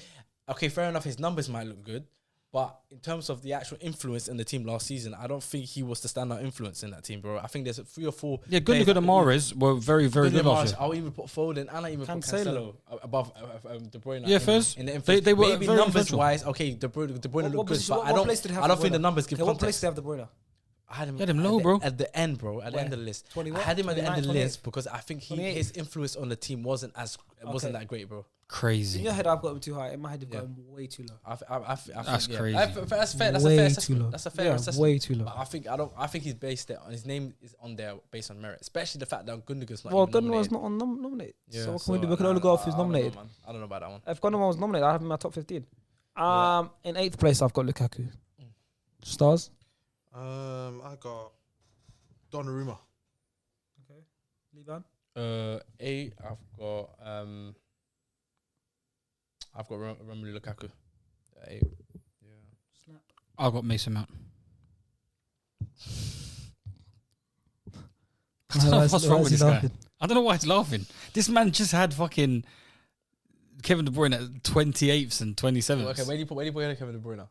okay, fair enough, his numbers might look good, but in terms of the actual influence in the team last season, I don't think he was the standout influence in that team, bro. I think there's 3 or 4. Yeah, Gundogan and Mahrez were very, very good last year. I'll even put Foden and I even put Cancelo above De Bruyne. Yeah, first. In the They were maybe very numbers influential. wise, okay, De Bruyne look good, but what I don't think the numbers give What place context. do you have De Bruyne? I had him low, bro. At the end, bro. At the end of the list. 20 I what? had him at the end of the 29, list because I think his influence on the team wasn't that great, bro. Crazy. In your head, I've got him too high. In my head, you've got him way too low. That's think, crazy. That's fair. That's Way a fair too assessment. low. That's a fair Yeah, assessment. way too low. But I think he's based it on his name is on there based on merit, especially the fact that Gundogan's not. Well, even Gundogan's nominated. not on nominated. Yeah, So what can we do? We can only go off who's nominated. I don't know about that one. If Gundogan was nominated, I have him in my top 15. In 8th place, I've got Lukaku. Stars? I got Donnarumma. Okay. Liban? I've got Romelu Lukaku. A. Snap. I got Mason Mount. I don't know what's wrong with this guy. I don't know why he's laughing. This man just had fucking Kevin De Bruyne at 28th and 27th. Okay, where do you put Kevin De Bruyne?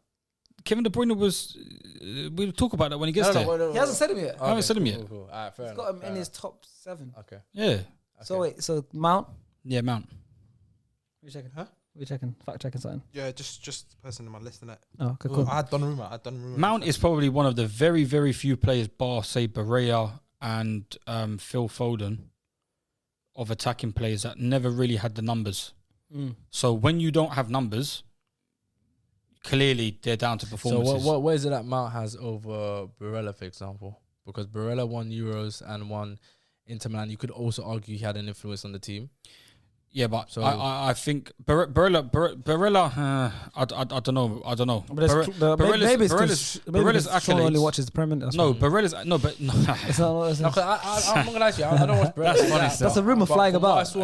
Kevin De Bruyne was. We'll talk about that when he gets there. He hasn't said him yet. I haven't said him yet. Cool. All right, fair He's enough. got him in his top 7. Okay. Yeah. So wait, so Mount? Yeah, Mount. We're checking. Huh? We're checking. Fact checking something. Yeah, just the person in my list, innit? Oh, okay, cool. I had Donnarumma. Mount is probably one of the very, very few players, bar say Barrea and Phil Foden, of attacking players that never really had the numbers. So when you don't have numbers, clearly they're down to performances. So what is it that Mount has over Barella, for example? Because Barella won Euros and won Inter Milan. You could also argue he had an influence on the team. Yeah, but So I think Barella, I don't know. Maybe it's Barella's Sean only accolades. watches the Premier League. Barella's but no. It's not, No, 'cause I'm not gonna lie to you. I don't watch Barella. That's funny stuff. that's a rumor flying about. Of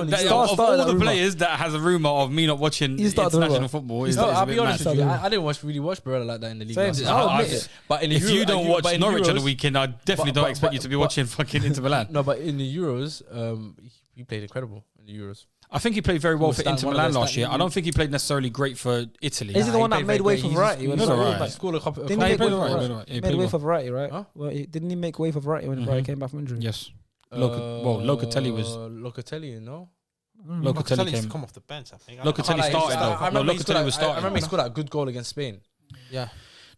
all the players that has a rumor of me not watching You started the international rumor. football, You is started- a I'll bit be honest mad. with you. I didn't really watch Barella like that in the league. Same. last season. I'll admit it. But in the If you don't watch in the Norwich on the Euros- weekend, I definitely don't expect you to be watching fucking Inter Milan. No, but in the Euros, he played incredible in the Euros. I think he played very well for Inter one of Milan those last year. I don't think he played necessarily great for Italy. Is he the one that made way for variety? He when was he alright. like, scored a couple. Didn't he he make played way for alright, variety? alright. He Made played way well. for variety, right? Huh? Well, didn't he make way for variety when variety came back from injury? Yes. Locatelli was. Locatelli, no? Locatelli used to came. come off the bench, I think. Locatelli started though. No, Locatelli was I starting. remember he scored a good goal against Spain. Yeah.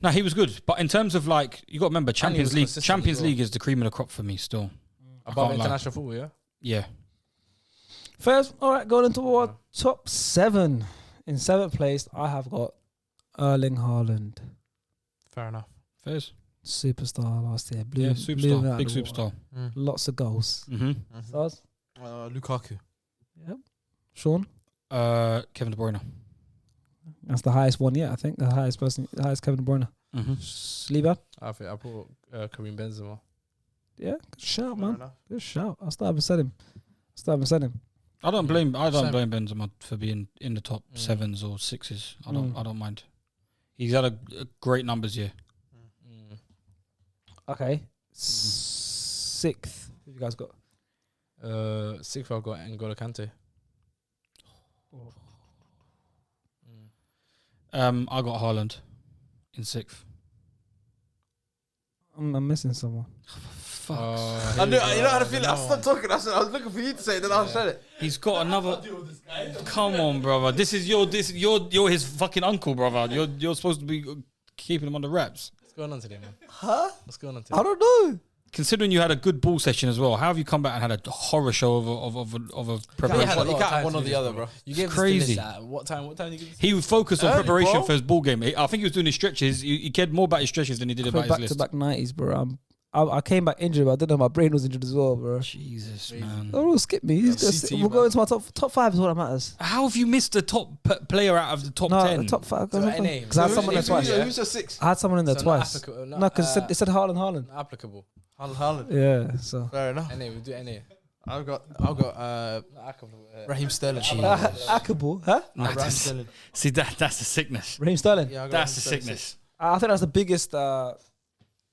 No, he was good. But in terms of like, you got to remember, Champions was League. consistent Champions as well. League is the cream of the crop for me still. Above can't lie. international football, yeah? Yeah. First, all right, going into our top 7. In 7th place, I have got Erling Haaland. Fair enough. Fairs. Superstar last year. Blew Yeah, him superstar. out Big of the water. superstar. Lots of goals. Mm-hmm. Stars? Lukaku. Yep. Sean? Kevin De Bruyne. That's the highest one yet, I think. The highest Kevin De Bruyne. Mm-hmm. Sleeper? I think I put Karim Benzema. Yeah, good shout, man. enough. Good shout. I'll start with him. I don't blame Same. Benzema for being in the top 7s or 6s. I don't mind. He's had a great numbers year. Okay. 6th. Who you guys got? 6th, I've got N'Golo Kante. I got Haaland in 6th. I'm missing someone. Fuck. I knew, you know how to feel it. I stopped talking. I was looking for you to say it, then I said it. He's got another. Come on, brother. You're his fucking uncle, brother. You're supposed to be keeping him on the reps. What's going on today, man? Huh? What's going on today? I don't know. Considering you had a good ball session as well, how have you come back and had a horror show of a preparation? You can't one or the other, bro. You gave crazy. What time did you give this? He would focus on Early, preparation bro. for his ball game. I think he was doing his stretches. He cared more about his stretches than he did about his list. Back to back 90s, bro. I came back injured, but I didn't know my brain was injured as well, bro. Jesus, man. Oh, skip me. We'll go into my top 5 is what that matters. How have you missed the top player out of the top 10? The top 5. So Because I had someone there twice. Who's your 6? I had someone in there twice. No, because it said Haaland. Applicable. Haaland. Yeah, so. Fair enough. NA, we'll do NA. I've got Raheem Sterling. Akable, huh? Raheem Sterling. See, that's a sickness. Raheem Sterling. Yeah, That's a sickness. I think that's the biggest That's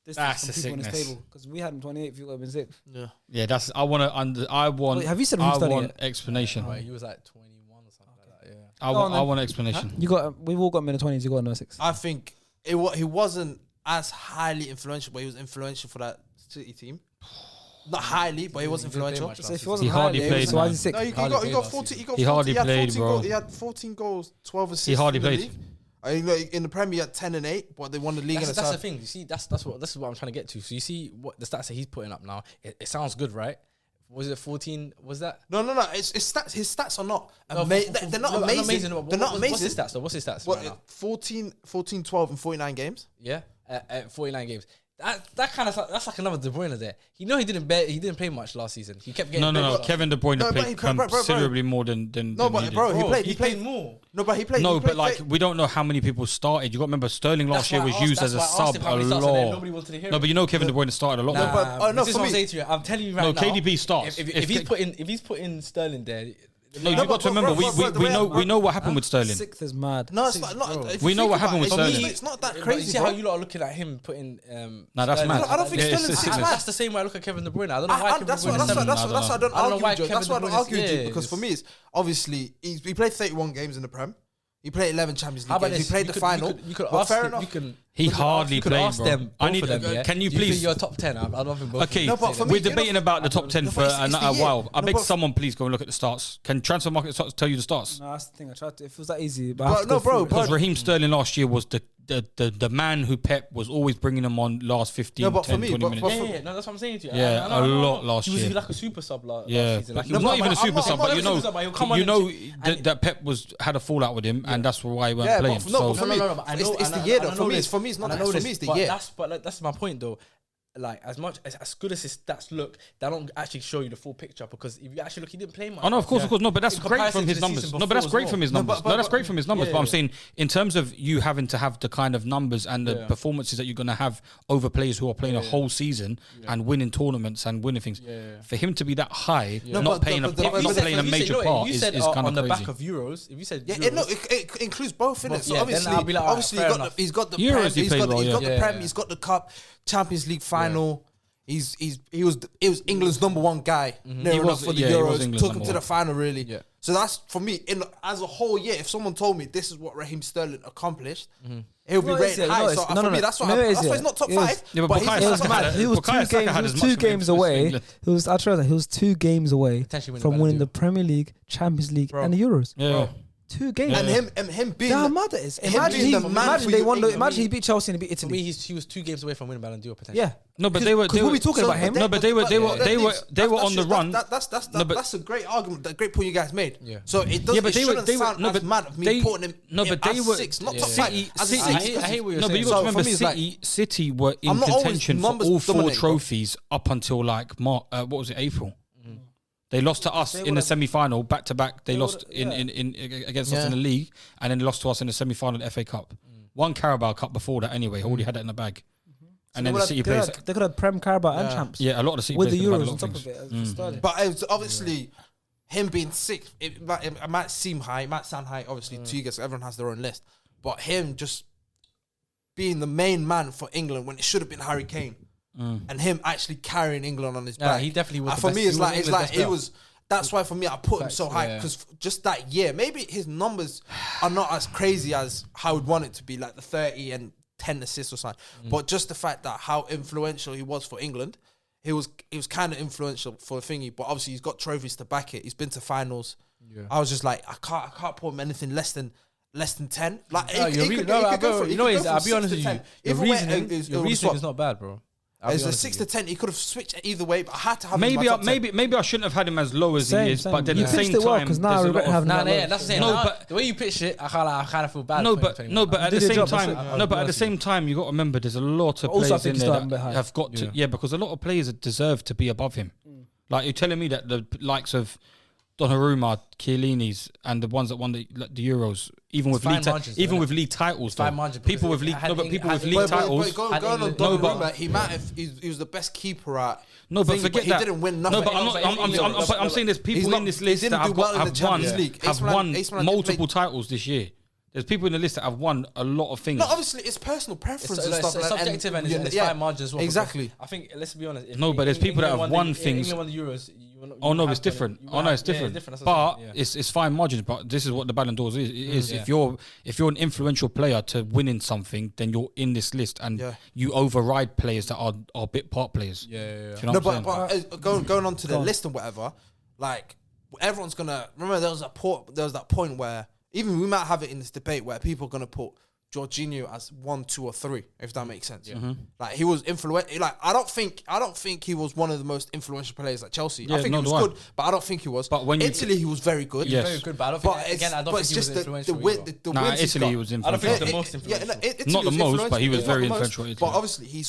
distance a from people on sickness. this table. Because we had him 28, if you would have been 6th. Yeah, that's. I want. Wait, have you said Raheem I Sterling want yet? explanation. Right, he was like 21 or something like that. Yeah. I want explanation. We've all got him in the 20s. You got him in the 6th. I think he wasn't as highly influential, but he was influential for that City team. Not highly, but he was influential. much So if he He wasn't hardly highly, played, so why man. is he 6th? No, he got 14. He hardly played, 14 bro. Goals, he had 14 goals, 12 assists. He hardly in the played. league. In the Premier, he had 10 and 8, but they won the league. That's in the the South. thing. You see, this is what I'm trying to get to. So you see what the stats that he's putting up now. It sounds good, right? Was it 14? Was that? No. It's stats. His stats are not No, amazing. They're not amazing. No, They're not amazing. What's his stats though? What's his stats right now? 14, 12 and 49 games. Yeah, 49 games. That kind of that's like another De Bruyne there. He didn't play much last season. He kept getting No. Kevin De Bruyne No, but played bro. considerably more than. No, but he bro, did. he played more. No, but he played. No, he but played- like we don't know how many people started. You got to remember Sterling last year was used as a sub a lot. Nobody wanted to hear No, it. but you know Kevin De Bruyne started a lot. No, more. but- no, this is for what I'm me- saying to you. I'm telling you right No, now. KDB starts. If he's put in Sterling there. No, you got to remember we know what happened with Sterling. 6th is mad. No, it's Sixth, not. bro. If We you know think what about happened with it, for me, Sterling. It's not that You crazy, see bro. how you lot are looking at him putting. Nah, that's Sterling. mad. I don't think Yeah, it's Sterling's sickness. mad. That's the same way I look at Kevin De Bruyne. I don't know why Kevin That's De why Bruyne is I seven. don't I argue I don't know with why you. That's why I don't Kevin De Bruyne argue with is- you because for me, it's obviously he played 31 games in the Prem. He played 11 Champions How League about games. He this? played You the could- final. You could But ask fair him. enough. You can. He hardly You could played, ask bro. them. I Both need. of them, yeah? Can you Do think please? you're top 10? I'd love them both. Okay, No, but for me, we're you know- debating about the top 10 No, for but it's the a year. while. I No, beg but- someone please go and look at the stats. Can transfer market stats tell you the stats? No, that's the thing. I tried to. If it was that easy, but But I have to no, go bro, through it. Because Raheem Sterling last year was the man who Pep was always bringing him on last 15, No, but for 10, me, 20 but- minutes. but- Yeah, no, that's what I'm saying to you. Yeah, I know. a lot last He was year. like a super sub last Yeah, season. Like, he was not even a super sub, but you know, he'll come on that Pep had a fallout with him, and that's why he weren't Yeah, playing. but no, So for me, but I know- it's the I year know though. For me, this. for me, it's not And I that. know For this, me, it's the but year. that's my point though. Like as good as his stats look, they don't actually show you the full picture because if you actually look, he didn't play much. Oh no, of course. No, but that's In great comparison from to his the numbers. season No, but that's before great as from his well. numbers. but- No, that's great from his numbers. yeah, But I'm yeah. saying in terms of you having to have the kind of numbers and the Yeah. performances that you're going to have over players who are playing a whole season and winning tournaments and winning things, for him to be that high, No, not but- playing but- but- not but- playing a If major part you is said kind on of the back crazy. of Euros. If you said Yeah, Euros, it includes both in it. So yeah, then obviously, I'll be like, alright, fair enough. he's got the Euros Prem, he he's played got well, the yeah. Prem, he's got the Cup, Champions League final. He was England's number one guy. Near He enough was- for the yeah, he was Euros. England's Took him number to the one. final, really. Yeah. So that's for me. As a whole year, if someone told me this is what Raheem Sterling accomplished, it would be No, it's- rated no, high. it's- So no, for no, me, that's why. no, it is, That's why yeah. he's not top It was- five. Yeah, but but Bukayo he's It was Saka mad. had He was Bukayo two Saka games. had He as was much 2 of an games influence for away. England. He was. I tried that. He was 2 games away Potentially win the from Ballon winning d'Or. the Premier League, Champions League, and the Euros. Yeah. 2 games. and him being Damn, the- mad it is. him Imagine, being the man imagine for they you, won. England. Imagine he beat Chelsea and he beat for Italy. me, he was 2 games away from winning Ballon d'Or potentially. Yeah. No, but they were. Because we'll be talking about him. No, but they were on the run. That's a great argument. That great point you guys made. Yeah. So it doesn't. Yeah, but it they were. shouldn't They were. sound No, as but mad of me they putting him. No, but they as were 6, not yeah. top City. 5. As a City. six, I hate what you're No, but saying. you got So to for remember, me, it's like- City were in I'm not always contention for numbers all 4 dominate, bro. trophies up until like what was it, April? They lost to us in the would've- semi-final, back to back. They lost would've- in against us in the league, and then they lost to us in the semi-final of the FA Cup. One Carabao Cup before that, anyway. Already had it in the bag. And then the City players. They could have Prem, Carabao, and Champs. Yeah, a lot of the City With the players could have had a Euros lot on of top things. of it. as Sterling. But it's obviously him being 6th. It might seem high. It might sound high. Obviously, to you guys, everyone has their own list. But him just being the main man for England when it should have been Harry Kane, and him actually carrying England on his back. He definitely was. For me, it's like That's why for me I put him so high because just that year, maybe his numbers are not as crazy as how I would want it to be, like the 30 and 10 assists or something. But just the fact that how influential he was for England, he was kind of influential for the thingy. But obviously he's got trophies to back it. He's been to finals. Yeah. I was just like, I can't put him anything less than 10. Like, I'll be honest with you. Your reasoning is not bad, bro. It's a 6 to 10. He could have switched either way, but I had to have maybe him. Maybe I shouldn't have had him as low as he is. But then at the same time, because now I regret having that's the same. No, but the way you pitch it, I kind of feel bad. But at the same time, at the same time, you got to remember there's a lot of players in there that have got to. Yeah, because a lot of players deserve to be above him. Like, you're telling me that the likes of Donnarumma, Chiellini's, and the ones that won the Euros, even with league titles, people with league titles. Going on Donnarumma, he was the best keeper at. No, but forget that. He didn't win nothing. No, but I'm saying there's people in this list that have won multiple titles this year. There's people in the list that have won a lot of things. No, obviously it's personal preference and stuff. It's subjective and it's fine margins as well. Exactly. I think, let's be honest. But there's people that have won things. England won the Euros. It's different. It's different. But it's fine margins. But this is what the Ballon D'Or is. If you're an influential player to winning something, then you're in this list, and you override players that are bit part players. Yeah. You know but going on to the list and whatever, like everyone's gonna remember. There was that point where even we might have it in this debate where people are gonna put Jorginho as 1, 2, or 3, if that makes sense. Like, he was influential. Like, I don't think he was one of the most influential players at Chelsea. I think he was good, but I don't think he was. But when Italy, he was very good. Yes. Very good, but I don't think he was influential. Italy he was influential. I don't think he's the most influential. Not the most, but he was very influential. But obviously, he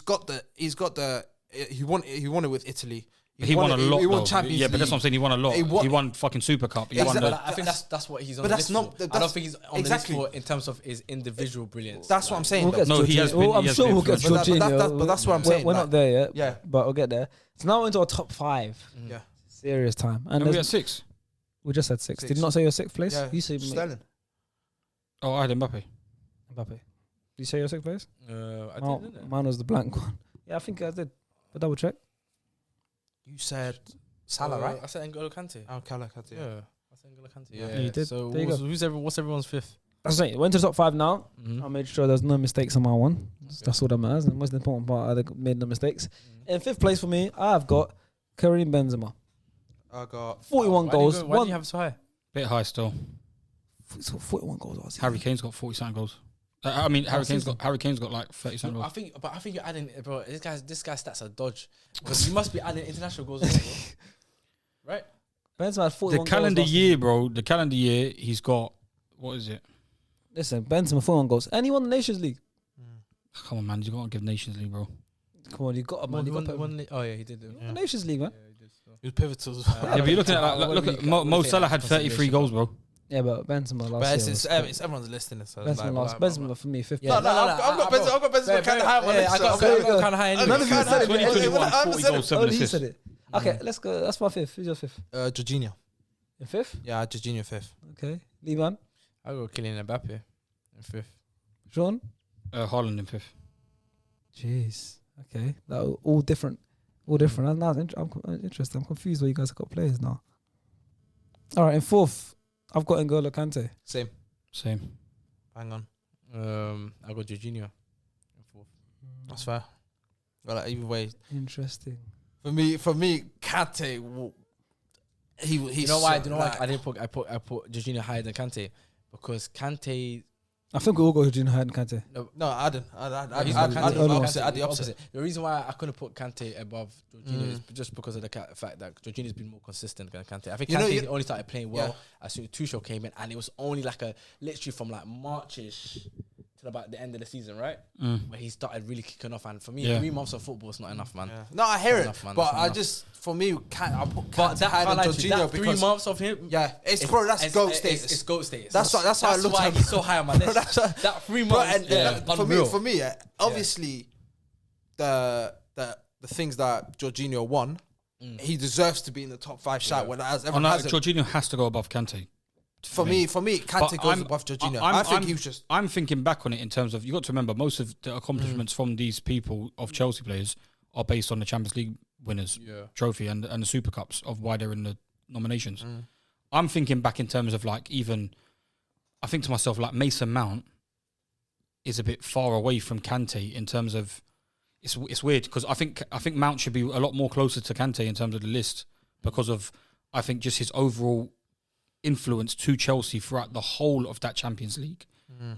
won it with Italy. He won a lot. He won Champions League. Yeah, but that's what I'm saying. He won a lot. He won fucking Super Cup. I think that's what he's on the list for. I don't think he's on the list for in terms of his individual brilliance. That's what I'm saying. No, he has been. I'm sure we'll get Jorginho. But that's what I'm saying. We're not there yet. Yeah, but we'll get there. So now we're into our top 5. Yeah, serious time. And we at 6. We just had 6. Did you not say your 6th place? Yeah, you said Sterling. Oh, I had Mbappe. Did you say your 6th place? I did. Mine was the blank one. Yeah, I think I did. But double check. You said Salah, right? I said N'Golo Kante. Oh, Kante. Yeah, I said N'Golo Kante. Yeah, you did. So what's everyone's 5th? That's right. Went to the top 5 now. I made sure there's no mistakes on my one. That's all that matters. And most important part, I made no mistakes. In 5th place for me, I've got Karim Benzema. I got 41 goals. Why do you have so high? Bit high still. 41 goals. Harry Kane's got 40-something goals. Harry Kane's got like 30-something goals. I think you're adding, bro. This guy's stats are dodge because you must be adding international goals as well, bro. Right? Benzema had 41 The calendar year, bro. The calendar year, he's got, what is it? Listen, Benzema 41 goals, and he won the Nations League. Come on, man. You got to give Nations League, bro. Come on, you got him, man. Oh yeah, he did. The Nations League, man. Yeah, he did. He was pivotal. Yeah, but you're looking at look at Mo Salah had 33 goals, bro. Yeah, but Benzema last year. It's everyone's listing it. So Benzema for me 50. No, I've got Benzema kind of high on my list. I got kind of high. None of you said it. 2021, 40 goals, 7 assists. Said it. Okay, let's go. That's my 5th. Who's your 5th? Jorginho. Your 5th? Yeah, Jorginho 5th. Okay, Liban. I go Kylian Mbappe in 5th. Sean. Haaland in 5th. Jeez. Okay, that all different. All different. Now I'm interested. I'm confused where you guys have got players now. All right, in 4th, I've got N'Golo Kante. Same. Hang on. I got Jorginho in 4th. That's fair. Well, like, either way. Interesting. For me, Kante. He. You know why? I put Jorginho higher than Kante because Kante. I think we all got Jorginho higher than Kante. No, I didn't. I did the opposite. The reason why I couldn't put Kante above Jorginho is just because of the fact that Jorginho's been more consistent than Kante. I think Kante only started playing well as soon as Tuchel came in, and it was only like literally from like Marchish till about the end of the season, right? Where he started really kicking off. And for me, 3 months of football is not enough, man. Yeah. No, I hear it, but I just for me, I put Kante higher than Jorginho because 3 months of him. Yeah, it's GOAT status. It's GOAT status. That's how I looked at him. He's so high on my list. That 3 months. For me, obviously, the things that Jorginho won, he deserves to be in the top 5 shout. When as everyone has it. Jorginho has to go above Kante. For me, Kante goes above Jorginho. I think he was just. I'm thinking back on it in terms of you got to remember most of the accomplishments from these people of Chelsea players are based on the Champions League winners trophy and the Super Cups of why they're in the nominations. I'm thinking back in terms of like even, I think to myself like Mason Mount is a bit far away from Kante in terms of, it's weird because I think Mount should be a lot more closer to Kante in terms of the list because of, I think just his overall influence to Chelsea throughout the whole of that Champions League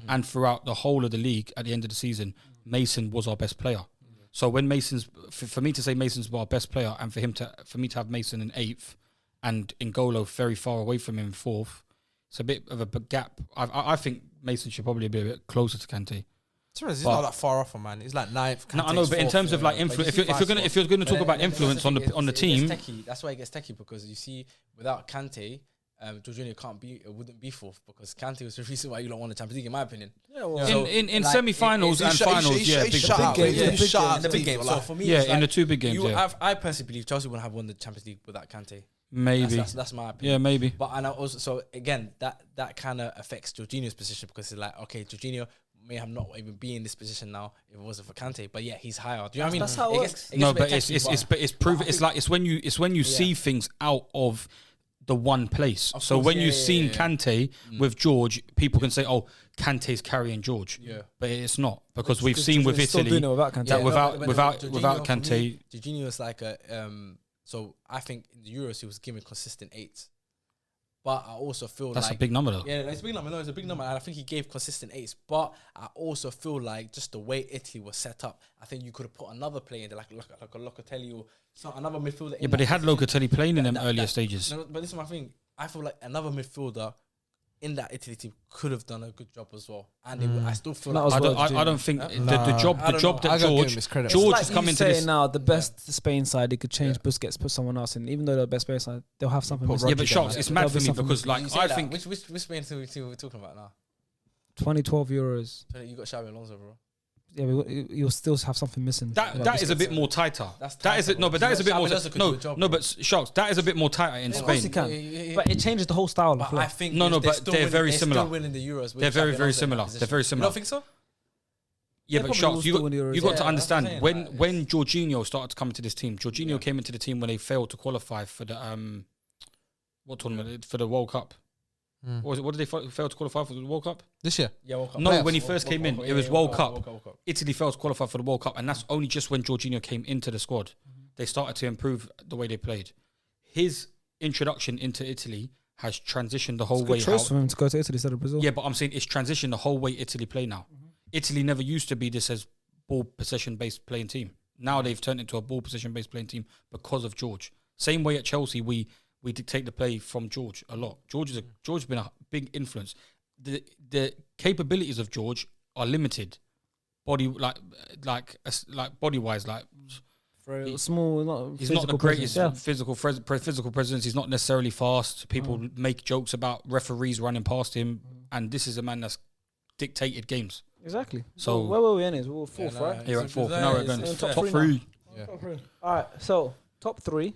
and throughout the whole of the league at the end of the season. Mason was our best player. So when Mason's, for me to say Mason's our best player and for me to have Mason in 8th and N'Golo very far away from him in 4th, it's a bit of a gap. I think Mason should probably be a bit closer to Kante. He's not that far off, man. He's like 9th. No, I know, but in terms of like influence, if you're gonna talk about influence on the team, that's why it gets techie because you see, without Kante, Jorginho wouldn't be 4th because Kante was the reason why you don't won the Champions League, in my opinion. Yeah, well, in semi-finals and finals, in the big games. So for me, in the 2 big games, I personally believe Chelsea wouldn't have won the Champions League without Kante. Maybe that's my opinion. Yeah, maybe. But and I also, so again, that kind of affects Jorginho's position because it's like, okay, Jorginho may have not even be in this position now if it wasn't for Kante, but yeah, he's higher. Do you know what I mean? That's how it works. No, but it's proven. It's like it's when you see things out of the one place. So when you've seen Kante with George, people can say, "Oh, Kante's carrying George." Yeah, but it's not because we've seen with Italy that without Kante, Jorginho is like a. So I think in the Euros he was giving consistent 8s, but I also feel that's a big number though. Yeah, it's a big number. No, it's a big number, and I think he gave consistent 8s. But I also feel like just the way Italy was set up, I think you could have put another player in there, like a Locatelli or another midfielder. Yeah, but they had Locatelli playing in them earlier stages. No, but this is my thing. I feel like another midfielder in that Italy team could have done a good job as well, and I still feel like I don't think the job that George has come into this now. The best Spain side, they could change Busquets, put someone else in. Even though they're the best Spain side, they'll have something. Yeah, but Sharks, it's mad for me because like I think which Spain team we're talking about now? 2012 Euros. You got Xabi Alonso, bro. Yeah, you'll still have something missing. That is a bit more tighter. That is a bit more. No, but Sharks, that is a bit more tighter in Spain. Of course he can, but it changes the whole style. But I think but they're very similar. Still winning the Euros. They're very similar. They're very similar. You don't think so? Yeah, but Sharks, you got to understand when Jorginho started to come into this team. Jorginho came into the team when they failed to qualify for the what tournament, for the World Cup. What did they fail to qualify for the World Cup? This year? Yeah, World Cup. No, when he first came in, it was World Cup. Italy failed to qualify for the World Cup, and that's only just when Jorginho came into the squad. They started to improve the way they played. His introduction into Italy has transitioned the whole way. It's a good choice for him to go to Italy instead of Brazil. Yeah, but I'm saying it's transitioned the whole way Italy play now. Italy never used to be this as ball possession-based playing team. Now they've turned into a ball possession-based playing team because of George. Same way at Chelsea, we dictate the play from George a lot. George's been a big influence. The capabilities of George are limited, body body wise, like small. He's not the greatest physical presence. He's not necessarily fast. People make jokes about referees running past him, and this is a man that's dictated games. Exactly. So where were we in? We were 4th, right? Yeah, we're at 4th. Now we're going top 3. Yeah. All right. So top 3.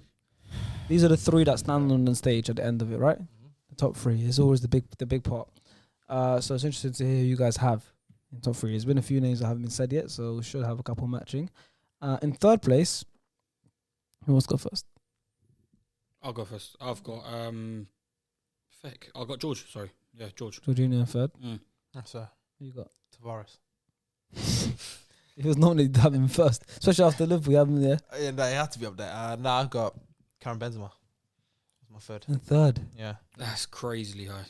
These are the 3 that stand on the stage at the end of it, right? The top 3 is always the big part. So it's interesting to hear who you guys have in top 3. There's been a few names that haven't been said yet, so we should have a couple matching. In 3rd place, who wants to go first? I'll go first. I've got I've got George. Sorry, yeah, George. Jorginho in 3rd. That's who you got? Tavares. He was normally having first, especially after Liverpool. You have him there. Yeah, no, he had to be up there. I've got Karim Benzema. That's my 3rd. In 3rd. Yeah, that's crazily high.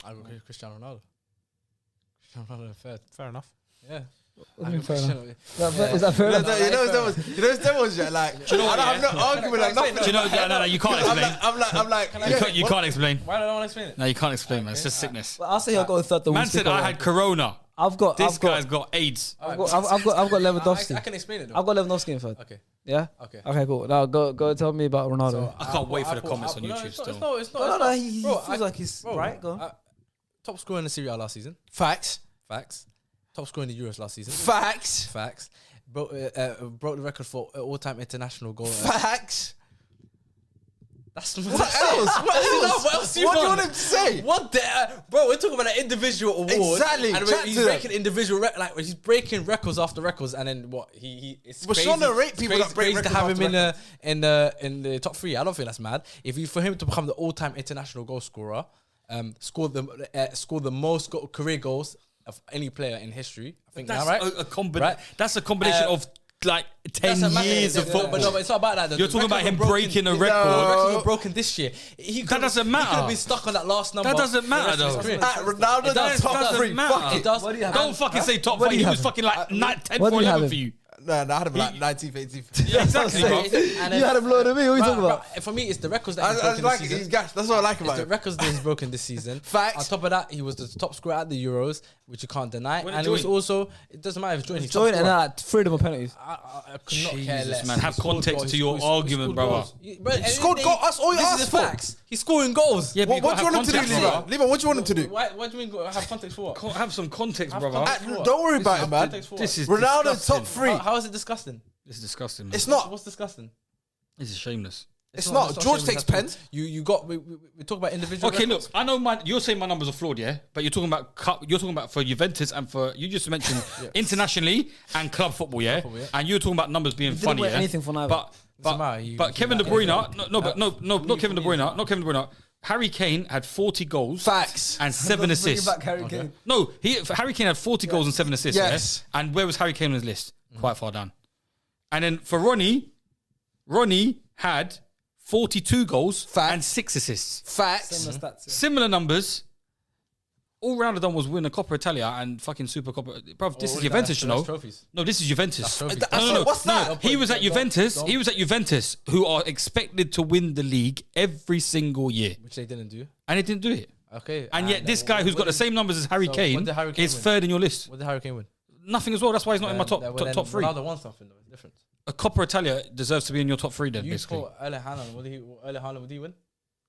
I got Cristiano Ronaldo. Cristiano Ronaldo in 3rd. Fair enough. Yeah. Is that fair enough? You know, that was like. I'm not arguing. I'm not. Do you know? No, you can't explain. I'm like. You can't explain. Why don't I want to explain it? No, you can't explain, man. It's just sickness. Well, I'll say I got a 3rd. Man said I had Corona. This guy's got AIDS. I've got Lewandowski. I can explain it though. I've got Lewandowski in 3rd. Okay. Yeah? Okay. Okay, cool. Now go tell me about Ronaldo. So I can't wait for the comments on YouTube still. It's not. No, he feels like he's right. Go on. Top scorer in the Serie A last season. Facts. Top scorer in the Euros last season. Facts. Broke the record for all-time international goal. Facts. That's what else? What else do you want him to say? What the bro? We're talking about an individual award, exactly. And he's breaking individual he's breaking records after records, and then what? It's we're crazy. Trying to rate people that break records to have him in the top 3. I don't think that's mad. For him to become the all-time international goal scorer, score the most career goals of any player in history. I think that's right. That's a combination of like 10 years of football. But no, but it's not about that. You're talking about him breaking a record. The records were broken this year. That doesn't matter. He could have been stuck on that last number. That doesn't matter though. Ronaldo, that's top 3. It does. Don't fucking say top 5. He was fucking like 10 for 11 for you. No, I had him like 19th, 18th. Yeah, exactly, bro. You had him lower than me. What are you talking about? For me, it's the records that he's broken this season. That's what I like about him. The records that he's broken this season. Facts. On top of that, he was the top scorer at the Euros, which you can't deny. When And it was also, it doesn't matter if it's joined. He's joined and freedom of penalties. I could not care less. Man, have context to your argument, brother. He scored goals. That's all you asked for. Facts. He's scoring goals. Yeah, what do you want him to do, Lima? Lima, what do you want him to do? What do you mean have context for what? Have some context, brother. Don't worry about it, man. This is Ronaldo's top 3. How is it disgusting? This is disgusting. Man. It's not. What's disgusting? This is shameless. It's not. George takes pens. You got. We talk about individual. Okay, records. look. I know you're saying my numbers are flawed, yeah. But you're talking about You're talking about for Juventus and for you just mentioned internationally and club football, yeah. And you're talking about numbers being funny, yeah. Anything for neither. But Kevin De Bruyne, not Kevin De Bruyne, not Kevin De Bruyne. Harry Kane had 40 goals. Facts. And 7 assists. Back Harry Kane. No, Harry Kane had 40 goals and 7 assists. Yes. Yeah? And where was Harry Kane on his list? Quite far down. And then for Ronnie had 42 goals and 6 assists. Facts. Similar numbers. All Ronaldo done was win a Coppa Italia and fucking Super Coppa. Bruv, this is Juventus, you know. No, this is Juventus. No. What's that? He was at Juventus. He was at Juventus, who are expected to win the league every single year. Which they didn't do. And he didn't do it. Okay. And yet this guy who's got the same numbers as Harry Kane is third in your list. What did Harry Kane win? Nothing as well. That's why he's not in my top 3. Ronaldo won something though. It's different. A Coppa Italia deserves to be in your top 3 then, basically. Erling Haaland, what did he win?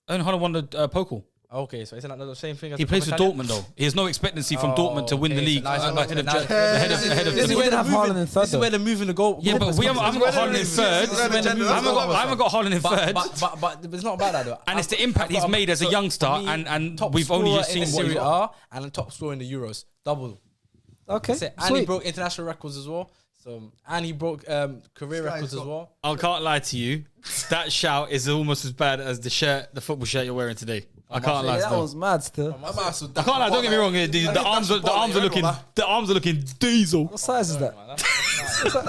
Erling Haaland won the Pokal. Okay, so isn't that the same thing as he plays for Dortmund though? He has no expectancy from Dortmund to win the league. This is where they have Haaland in third. This is where they're moving the goal. Yeah, but we haven't got Haaland in third. I haven't got Haaland in third. But it's not about that though. And it's the impact he's made as a youngster, and we've only just seen what he got. And the top scorer in the Euros, double. Okay, and he broke international records as well. So and he broke career records as well. I can't lie to you, that shout is almost as bad as the football shirt you're wearing today. I can't lie. That was mad still. I can't lie. Don't get me wrong. The arms are looking diesel. What size is that? What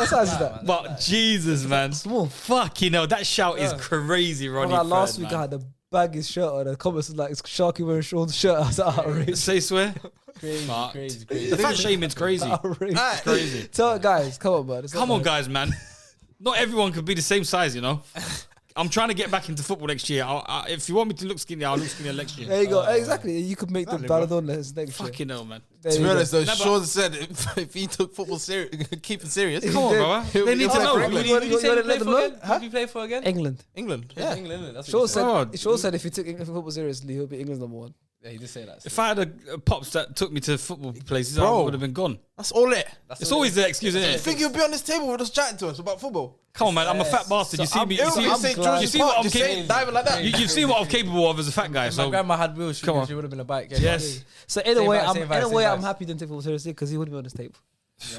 size is that? But Jesus, man, small. Fucking hell, that shout is crazy, Ronnie. Last week I had the baggest shirt on. The comments was like, "It's Sharky wearing Sean's shirt." I was like, outrageous. Say swear. Crazy. The fact shaming's crazy. It's crazy. Tell guys, come on, man. Come on, guys, man. Not everyone could be the same size, you know. I'm trying to get back into football next year. If you want me to look skinny, I'll look skinnier next year. There you go. Exactly. You could make the Ballon D'Or list next year. Fucking hell, man. To be honest, though, Sean said if he took football serious, keep it serious. Come on, brother. They need to know. Who do you play for again? England. Yeah. England. Sean said if he took football seriously, he'll be England's number 1. Yeah, he did say that. If I had a pops that took me to football places, I would have been gone. That's all it. It's always the excuse, isn't it? You think you'll be on this table with us chatting to us about football? Come on, man. I'm a fat bastard. You see me. You see what I'm capable. You've seen what I'm capable of as a fat guy. So my grandma had wheels. She would have been a bike. Yes. So in a way, I'm happy to take football seriously because he wouldn't be on this table.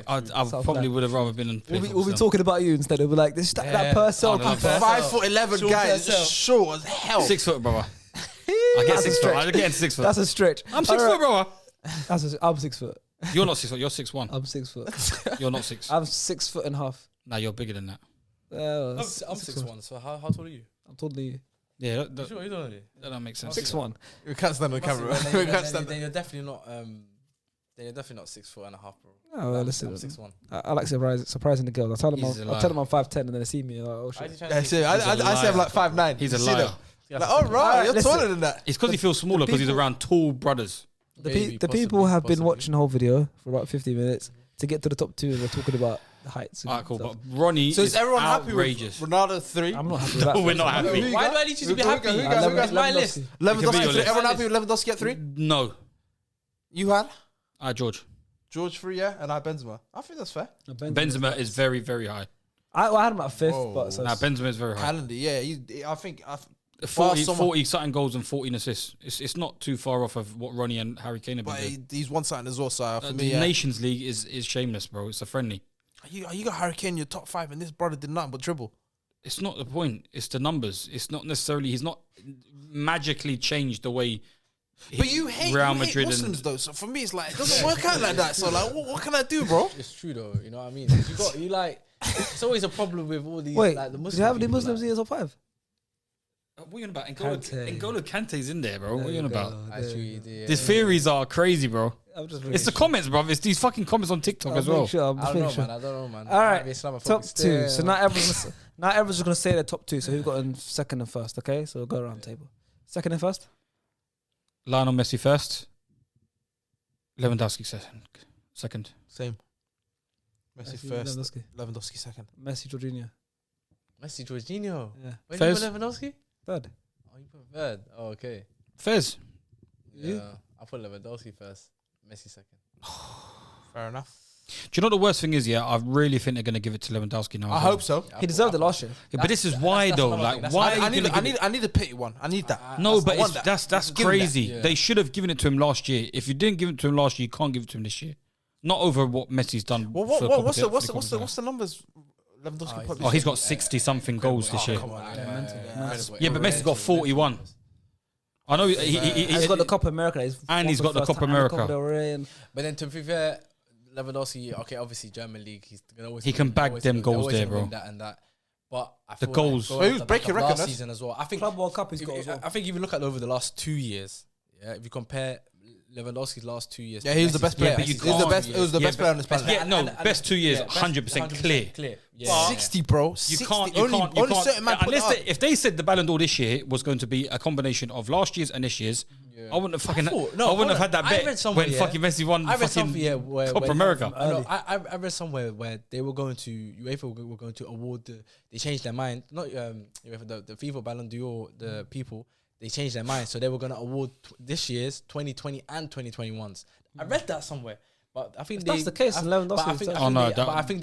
I probably would have rather been on. We'll be talking about you instead. We'll be like, this that person, 5'11" guy is short as hell. 6 foot, brother. I get 6 foot. I get 6 foot. That's a stretch. I'm 6 foot, brother. I'm 6 foot. You're not 6 foot. You're 6'1". I'm 6 foot. You're not 6. I'm 6 foot and a half. Nah, you're bigger than that. I'm 6'1". So how tall are you? I'm taller than you. Yeah, that don't make sense. 6'1". We can't stand on the camera. Then you're definitely not. Then you're definitely not 6 foot and a half, bro. Oh, well, listen. I'm 6'1". I like surprising the girls. I tell them I'm 5'10", and then they see me. Like, oh shit. I say I'm like 5'9". He's a liar. Like, oh right, you're taller than that. It's because he feels smaller because he's around tall brothers. The people have been watching the whole video for about 50 minutes to get to the top 2, and we're talking about the heights. Alright, cool. But Ronnie is everyone outrageous. Happy with Ronaldo 3? I'm not happy with that. No, we're not happy. Why do I need you to be happy? It's my list. Lewandowski 3. Everyone happy with Lewandowski at 3? No. You had? George. George 3, yeah, and I Benzema. I think that's fair. Benzema is very, very high. I had him at 5th, but Benzema is very high. Calendar, yeah. I think 40 something goals and 14 assists. It's not too far off of what Ronnie and Harry Kane have been doing. But he's won something as well. So for me, the Nations League is shameless, bro. It's a friendly. You got Harry Kane in your top 5, and this brother did nothing but dribble. It's not the point. It's the numbers. It's not necessarily. He's not magically changed the way. But you hate Muslims though. So for me, it's like it doesn't work out like that. So like, what can I do, bro? It's true though. You know what I mean? You like. It's always a problem with all these. Wait, like the Muslims. Do you have any Muslims in your top 5? What are you on about? N'Golo Kante's in there, bro. What are you on about? Actually, These theories are crazy, bro. It's the comments, bro. It's these fucking comments on TikTok as well. I don't know, man. All right, top 2. So not everyone's just gonna say their top 2. So who got in second and first? Okay, so we'll go around the table. Second and first. Lionel Messi first. Lewandowski second. Same. Messi first. Lewandowski second. Messi, Jorginho. Yeah. When Fez. you put Lewandowski? Third. Oh, you put third. Oh, okay. Fez. Yeah. I put Lewandowski first. Messi second. Fair enough. Do you know what the worst thing is? Yeah, I really think they're going to give it to Lewandowski now. I hope so. He deserved it last year. Yeah, but this is why though. Like, why? I need a pity one. I need that. No, but that's crazy. They should have given it to him last year. If you didn't give it to him last year, you can't give it to him this year. Not over what Messi's done. What's the numbers? He's got 60 something goals this year. Yeah, but Messi's got 41. I know he's got the Copa America. He's got the Copa America. But then to be fair, Lewandowski, okay, obviously German league, he's gonna always he can bag them goals there, bro. That and that. But I the goals. Like he was breaking records last season as well. I think Club World Cup he's got as well. I think if you look at over the last 2 years, yeah, if you compare Lewandowski's last 2 years, yeah, he was the best player. But it was the best player on this planet. Yeah, no, best 2 years, 100% clear. Yeah. 60, bro. You can't. Unless if they said the Ballon d'Or this year was going to be a combination of last year's and this year's, I wouldn't have fucking. I wouldn't have had that bet when fucking Messi won fucking Copa America. I read somewhere where they were going to UEFA were going to award they changed their mind. Not UEFA, the FIFA Ballon d'Or, the people. They changed their mind, so they were going to award this year's 2020 and 2021s. I read that somewhere, but I think that's the case. I think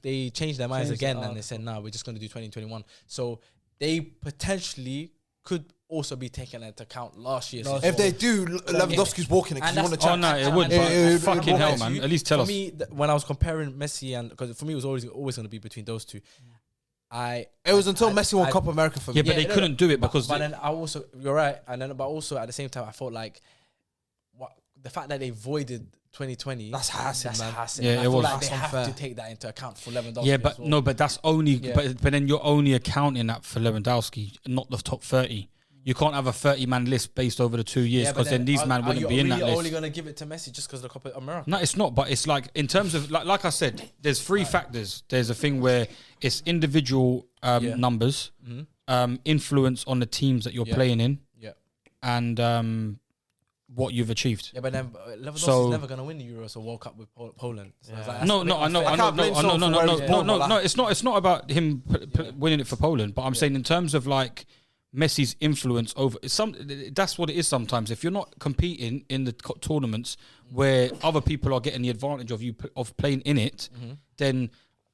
they changed their minds again, and they said, "No, we're just going to do 2021." So they potentially could also be taken into account last year. If they do, Lewandowski's walking it because you want to chat. Oh no, it would. Fucking hell, man. At least tell us. For me, when I was comparing Messi and because for me it was always going to be between those two. It was until Messi won Copa America for me. Yeah, but they couldn't do it because. But then I also, you're right, but also at the same time, I felt like the fact that they voided 2020. That's hassle, man. Yeah, it was. Like they have to take that into account for Lewandowski. Yeah, but no, but that's only. But then you're only accounting that for Lewandowski, not the top 30. You can't have a 30-man list based over the 2 years because then these men wouldn't be in that list. Are you only going to give it to Messi just because of the Copa America? No, it's not. But it's like in terms of like I said, there's 3 factors. There's a thing where it's individual numbers, influence on the teams that you're playing in, and what you've achieved. Yeah, but then Lewandowski's never going to win the Euros or World Cup with Poland. So I know. It's not about him winning it for Poland. But I'm saying in terms of like Messi's influence over that's what it is sometimes. If you're not competing in the tournaments where other people are getting the advantage of you of playing in it, then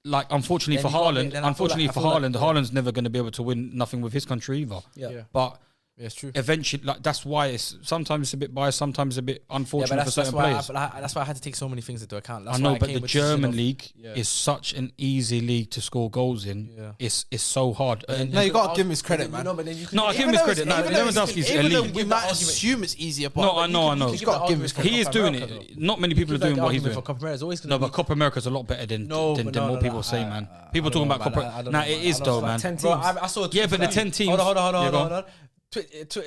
like unfortunately for Haaland, Haaland's never going to be able to win nothing with his country either. But yeah, it's true. Eventually, like that's why it's sometimes a bit biased, sometimes a bit unfortunate for certain players. That's why I had to take so many things into account. That's I know, but the German league is such an easy league to score goals in. It's so hard. No, you gotta give him his credit, man. I give him his credit. No, Lewandowski's elite. We might assume it's easier, but no, I know. You gotta give him his credit. He is doing it. Not many people are doing what he's doing. No, but Copa America is a lot better than more people say, man. People talking about Copa. Nah, it is though, man. Yeah, but the 10 teams. Hold on.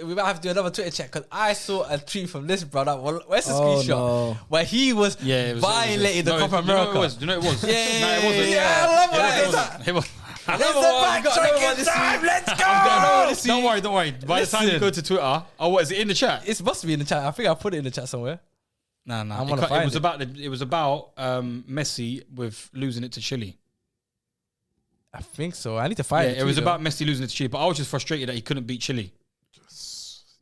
We might have to do another Twitter check because I saw a tweet from this brother. Where's the screenshot? Where he was violating the Copa America. Do you know it was? Yeah, I love it. It's the backtracking time. Let's go. Don't worry. By the time you go to Twitter, what is it in the chat? It must be in the chat. I think I put it in the chat somewhere. No. It was about Messi with losing it to Chile. I think so. I need to find it. It was about Messi losing it to Chile, but I was just frustrated that he couldn't beat Chile.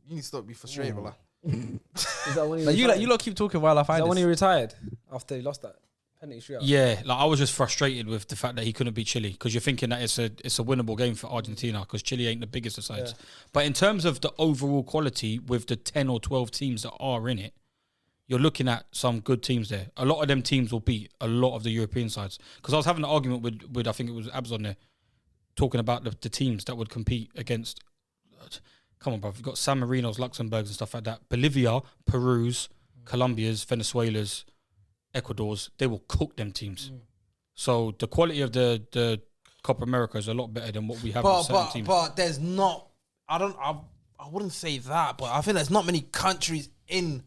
You need to stop being frustrated, brother. Is that when you lot keep talking while I find it. Is that when he retired after he lost that? penalty shootout. Yeah, like I was just frustrated with the fact that he couldn't beat Chile because you're thinking that it's a winnable game for Argentina because Chile ain't the biggest of sides. Yeah. But in terms of the overall quality with the 10 or 12 teams that are in it, you're looking at some good teams there. A lot of them teams will beat a lot of the European sides. Because I was having an argument with I think it was Abs on there, talking about the teams that would compete against. Come on, bro. You've got San Marinos, Luxembourgs and stuff like that. Bolivia, Peru's, Colombia's, Venezuela's, Ecuador's, they will cook them teams. So the quality of the Copa America is a lot better than what we have with certain teams. But there's not, I wouldn't say that, but I think there's not many countries in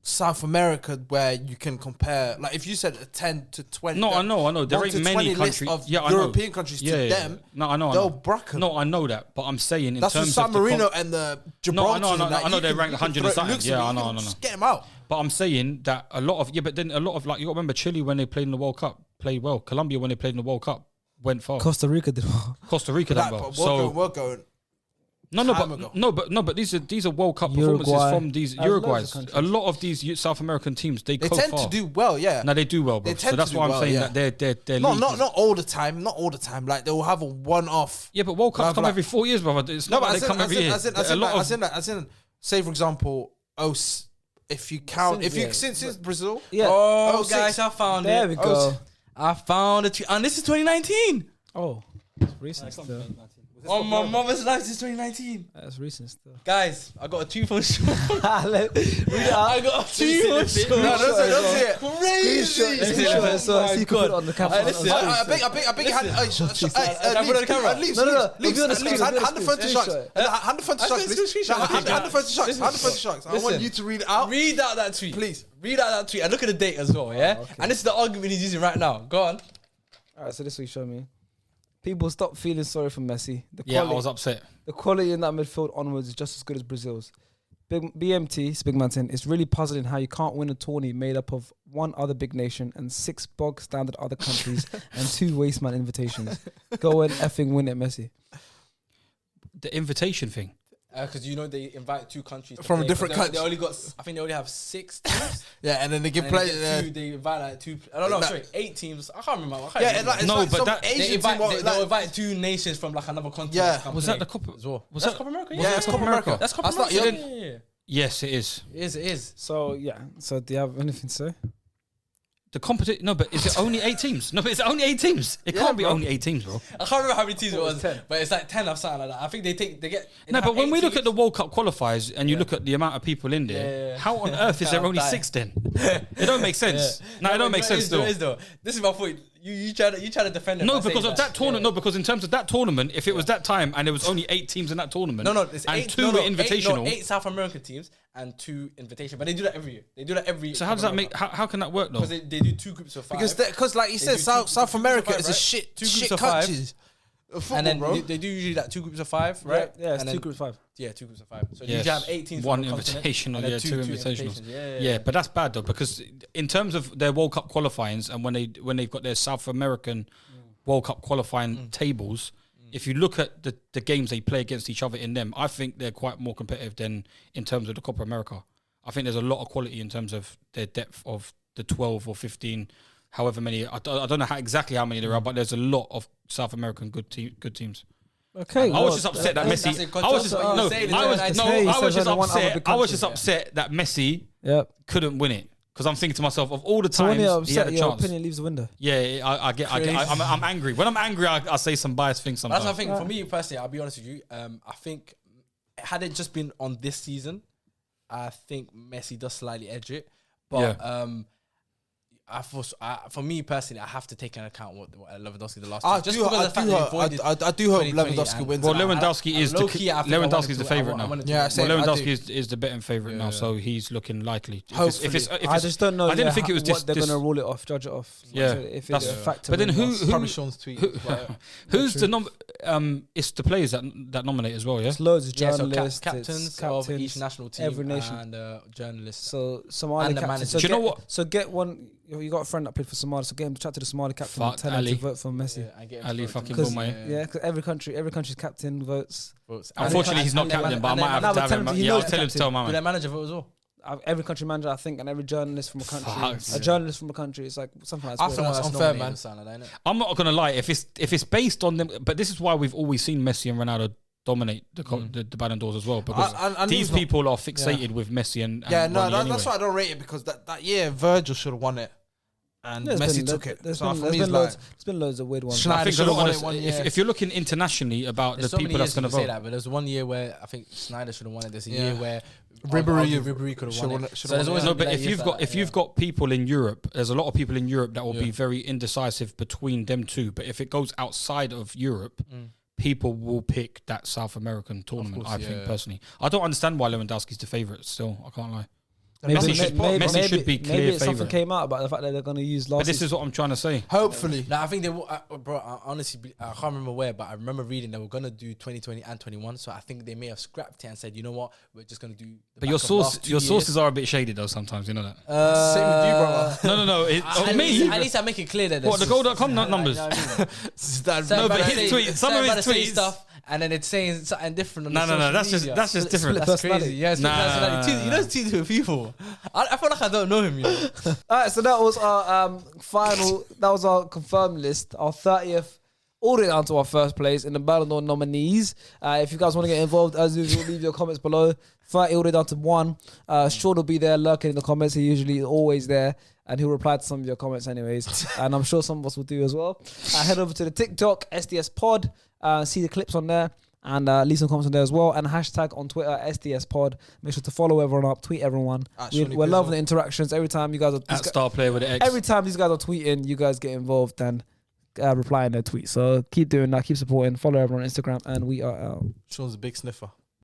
South America where you can compare. Like if you said a 10 to 20. No, I know. There ain't many countries. Of European countries to them. No, I know. They'll bracket. No, I know that. But I'm saying in that's terms San of Marino and the Gibraltar. No, I know they're ranked 100 and something. Yeah, I know. Just get them out. But I'm saying that a lot of like you got to remember Chile when they played in the World Cup played well. Colombia when they played in the World Cup went far. Costa Rica did well. Done well. So we're going. But these are World Cup performances from these Uruguays. A lot of these South American teams they tend to do well, yeah. No, they do well, bro. So that's why I'm saying that they're not all the time, Like they will have a one-off. Yeah, but World Cups come every 4 years, brother. It's not like they come every year. As in, say for example, if you count, since Brazil, guys, I found it. There we go. I found it, and this is 2019. Oh, it's recent still. On my mother's life since 2019. That's recent still. Guys, I got a 2-phone shot. I got a 2-phone shot. No, that's it. Crazy. So you can put it on the camera. I beg your hand. Put it on the camera. Hand the phone to Sharks. Hand the phone to Sharks, please. Hand the phone to Sharks. I want you to read it out. Read out that tweet. Please. Read out that tweet and look at the date as well, yeah? And this is the argument he's using right now. Go on. Alright, so this is what you show me. People stop feeling sorry for Messi. I was upset. The quality in that midfield onwards is just as good as Brazil's. BMT, Big Mountain, it's really puzzling how you can't win a tourney made up of one other big nation and 6 bog standard other countries and 2 wasteman invitations. Go and effing win it, Messi. The invitation thing. Because they invite 2 countries from a different country. They only got, I think they only have 6 teams. Yeah, and then they give players. They invite like 2. I don't know. Sorry, 8 teams. I can't remember. They'll invite 2 nations from like another continent. Yeah, was that the Copa as well? Was that Copa America? Yeah, that's Copa America. That's Copa America. Yeah. Yes, it is. It is. So yeah. So do you have anything to say? The competition, no, but is it only 8 teams? No, but it's only 8 teams. It can't be only 8 teams, bro. I can't remember how many teams it was, 10. But it's like 10 or something like that. I think they get. No, but when we look at the World Cup qualifiers and you look at the amount of people in there, how on earth is there only 6 then? It don't make sense. No, it don't make sense still. This is my point. You try to defend it. No, because of that tournament. No, because in terms of that tournament, if it was that time and there was only 8 teams in that tournament, it's and 8, 2 were invitational, 8 South American teams and 2 invitational. But they do that every year. So how does that make? How can that work though? Because they do 2 groups of 5. Because like you said, South America is a shit country. And then they do usually like 2 groups of 5, right? Yeah, it's 2 groups of 5. Yeah, 2 groups of 5. So you usually have 8 teams. 1 invitational, 2 invitationals. Yeah, but that's bad though because in terms of their World Cup qualifyings and when they've got their South American World Cup qualifying tables, if you look at the games they play against each other in them, I think they're quite more competitive than in terms of the Copa America. I think there's a lot of quality in terms of their depth of the 12 or 15. However many, I don't know exactly how many there are, but there's a lot of South American good teams. Okay, I was just upset that Messi. I was just upset that Messi couldn't win it because I'm thinking to myself of all the times he had a chance. Your opinion leaves the window. Yeah, I'm angry. When I'm angry, I say some biased things sometimes. That's the thing. For me personally, I'll be honest with you. I think had it just been on this season, I think Messi does slightly edge it, but. For me personally, I have to take into account what Lewandowski the last time. I do hope Lewandowski wins. Well, Lewandowski is the favourite now. Yeah, Lewandowski is the betting favourite now, so he's looking likely. I just don't know. I didn't think it was what they're going to rule it off, judge it off. Yeah, if it's a factor. But then probably Sean's tweet. Who's the it's the players that nominate as well. Yeah, it's loads of journalists, captains of each national team, every nation, and journalists. So Somali captains. Do you know what? So get one. You got a friend that played for Somalia, so get him to chat to the Somali captain and tell him to vote for Messi. Ali fucking Boumaier. Yeah, because every country's captain votes. Unfortunately, he's not captain, but I might have to have him. Yeah, I'll tell him to tell my man. Do their manager vote as well? every country manager, I think, and every journalist from a country, journalist from a country. It's like something like that. I think that's unfair, man. I'm not gonna lie. If it's based on them, but this is why we've always seen Messi and Ronaldo dominate the Ballon d'Ors as well, because these people are fixated with Messi and that's why I don't rate it, because that year Virgil should have won it. And Messi took it. There's been loads of weird ones. Schneider should have won it 1 year. If you're looking internationally about the people that's going to vote, but there's 1 year where I think Schneider should have won it. There's a year where Ribéry could have won it. So there's always but if you've got people in Europe, there's a lot of people in Europe that will be very indecisive between them two. But if it goes outside of Europe, people will pick that South American tournament. I think personally, I don't understand why Lewandowski's the favourite. Still, I can't lie. Messi should be clear favourite. Something came out about the fact that they're going to use last. But this is what I'm trying to say. Hopefully. No, I think they will. Bro, I honestly, I can't remember where, but I remember reading they were going to do 2020 and 21. So I think they may have scrapped it and said, you know what, we're just going to do. But your sources are a bit shady though. Sometimes you know that. Same with you, brother. No. At least I make it clear that. What, the goal.com numbers? No, but his tweets. Some of his tweets stuff. And then it's saying something different. No. That's just different. That's crazy. Yeah, you know, it's two people. I feel like I don't know him. You know? All right, so that was our final. That was our confirmed list. Our 30th, all the way down to our first place in the Ballon d'Or nominees. If you guys want to get involved, as usual, leave your comments below. 30 all the way down to 1. Sean will be there lurking in the comments. He usually is always there. And he'll reply to some of your comments anyways. And I'm sure some of us will do as well. Head over to the TikTok, SDS Pod. See the clips on there. And leave some comments on there as well. And hashtag on Twitter, SDS Pod. Make sure to follow everyone up. Tweet everyone. We're loving the interactions. Every time you guys are... At Star Player with the X. Every time these guys are tweeting, you guys get involved and reply in their tweets. So keep doing that. Keep supporting. Follow everyone on Instagram. And we are out. Sean's a big sniffer.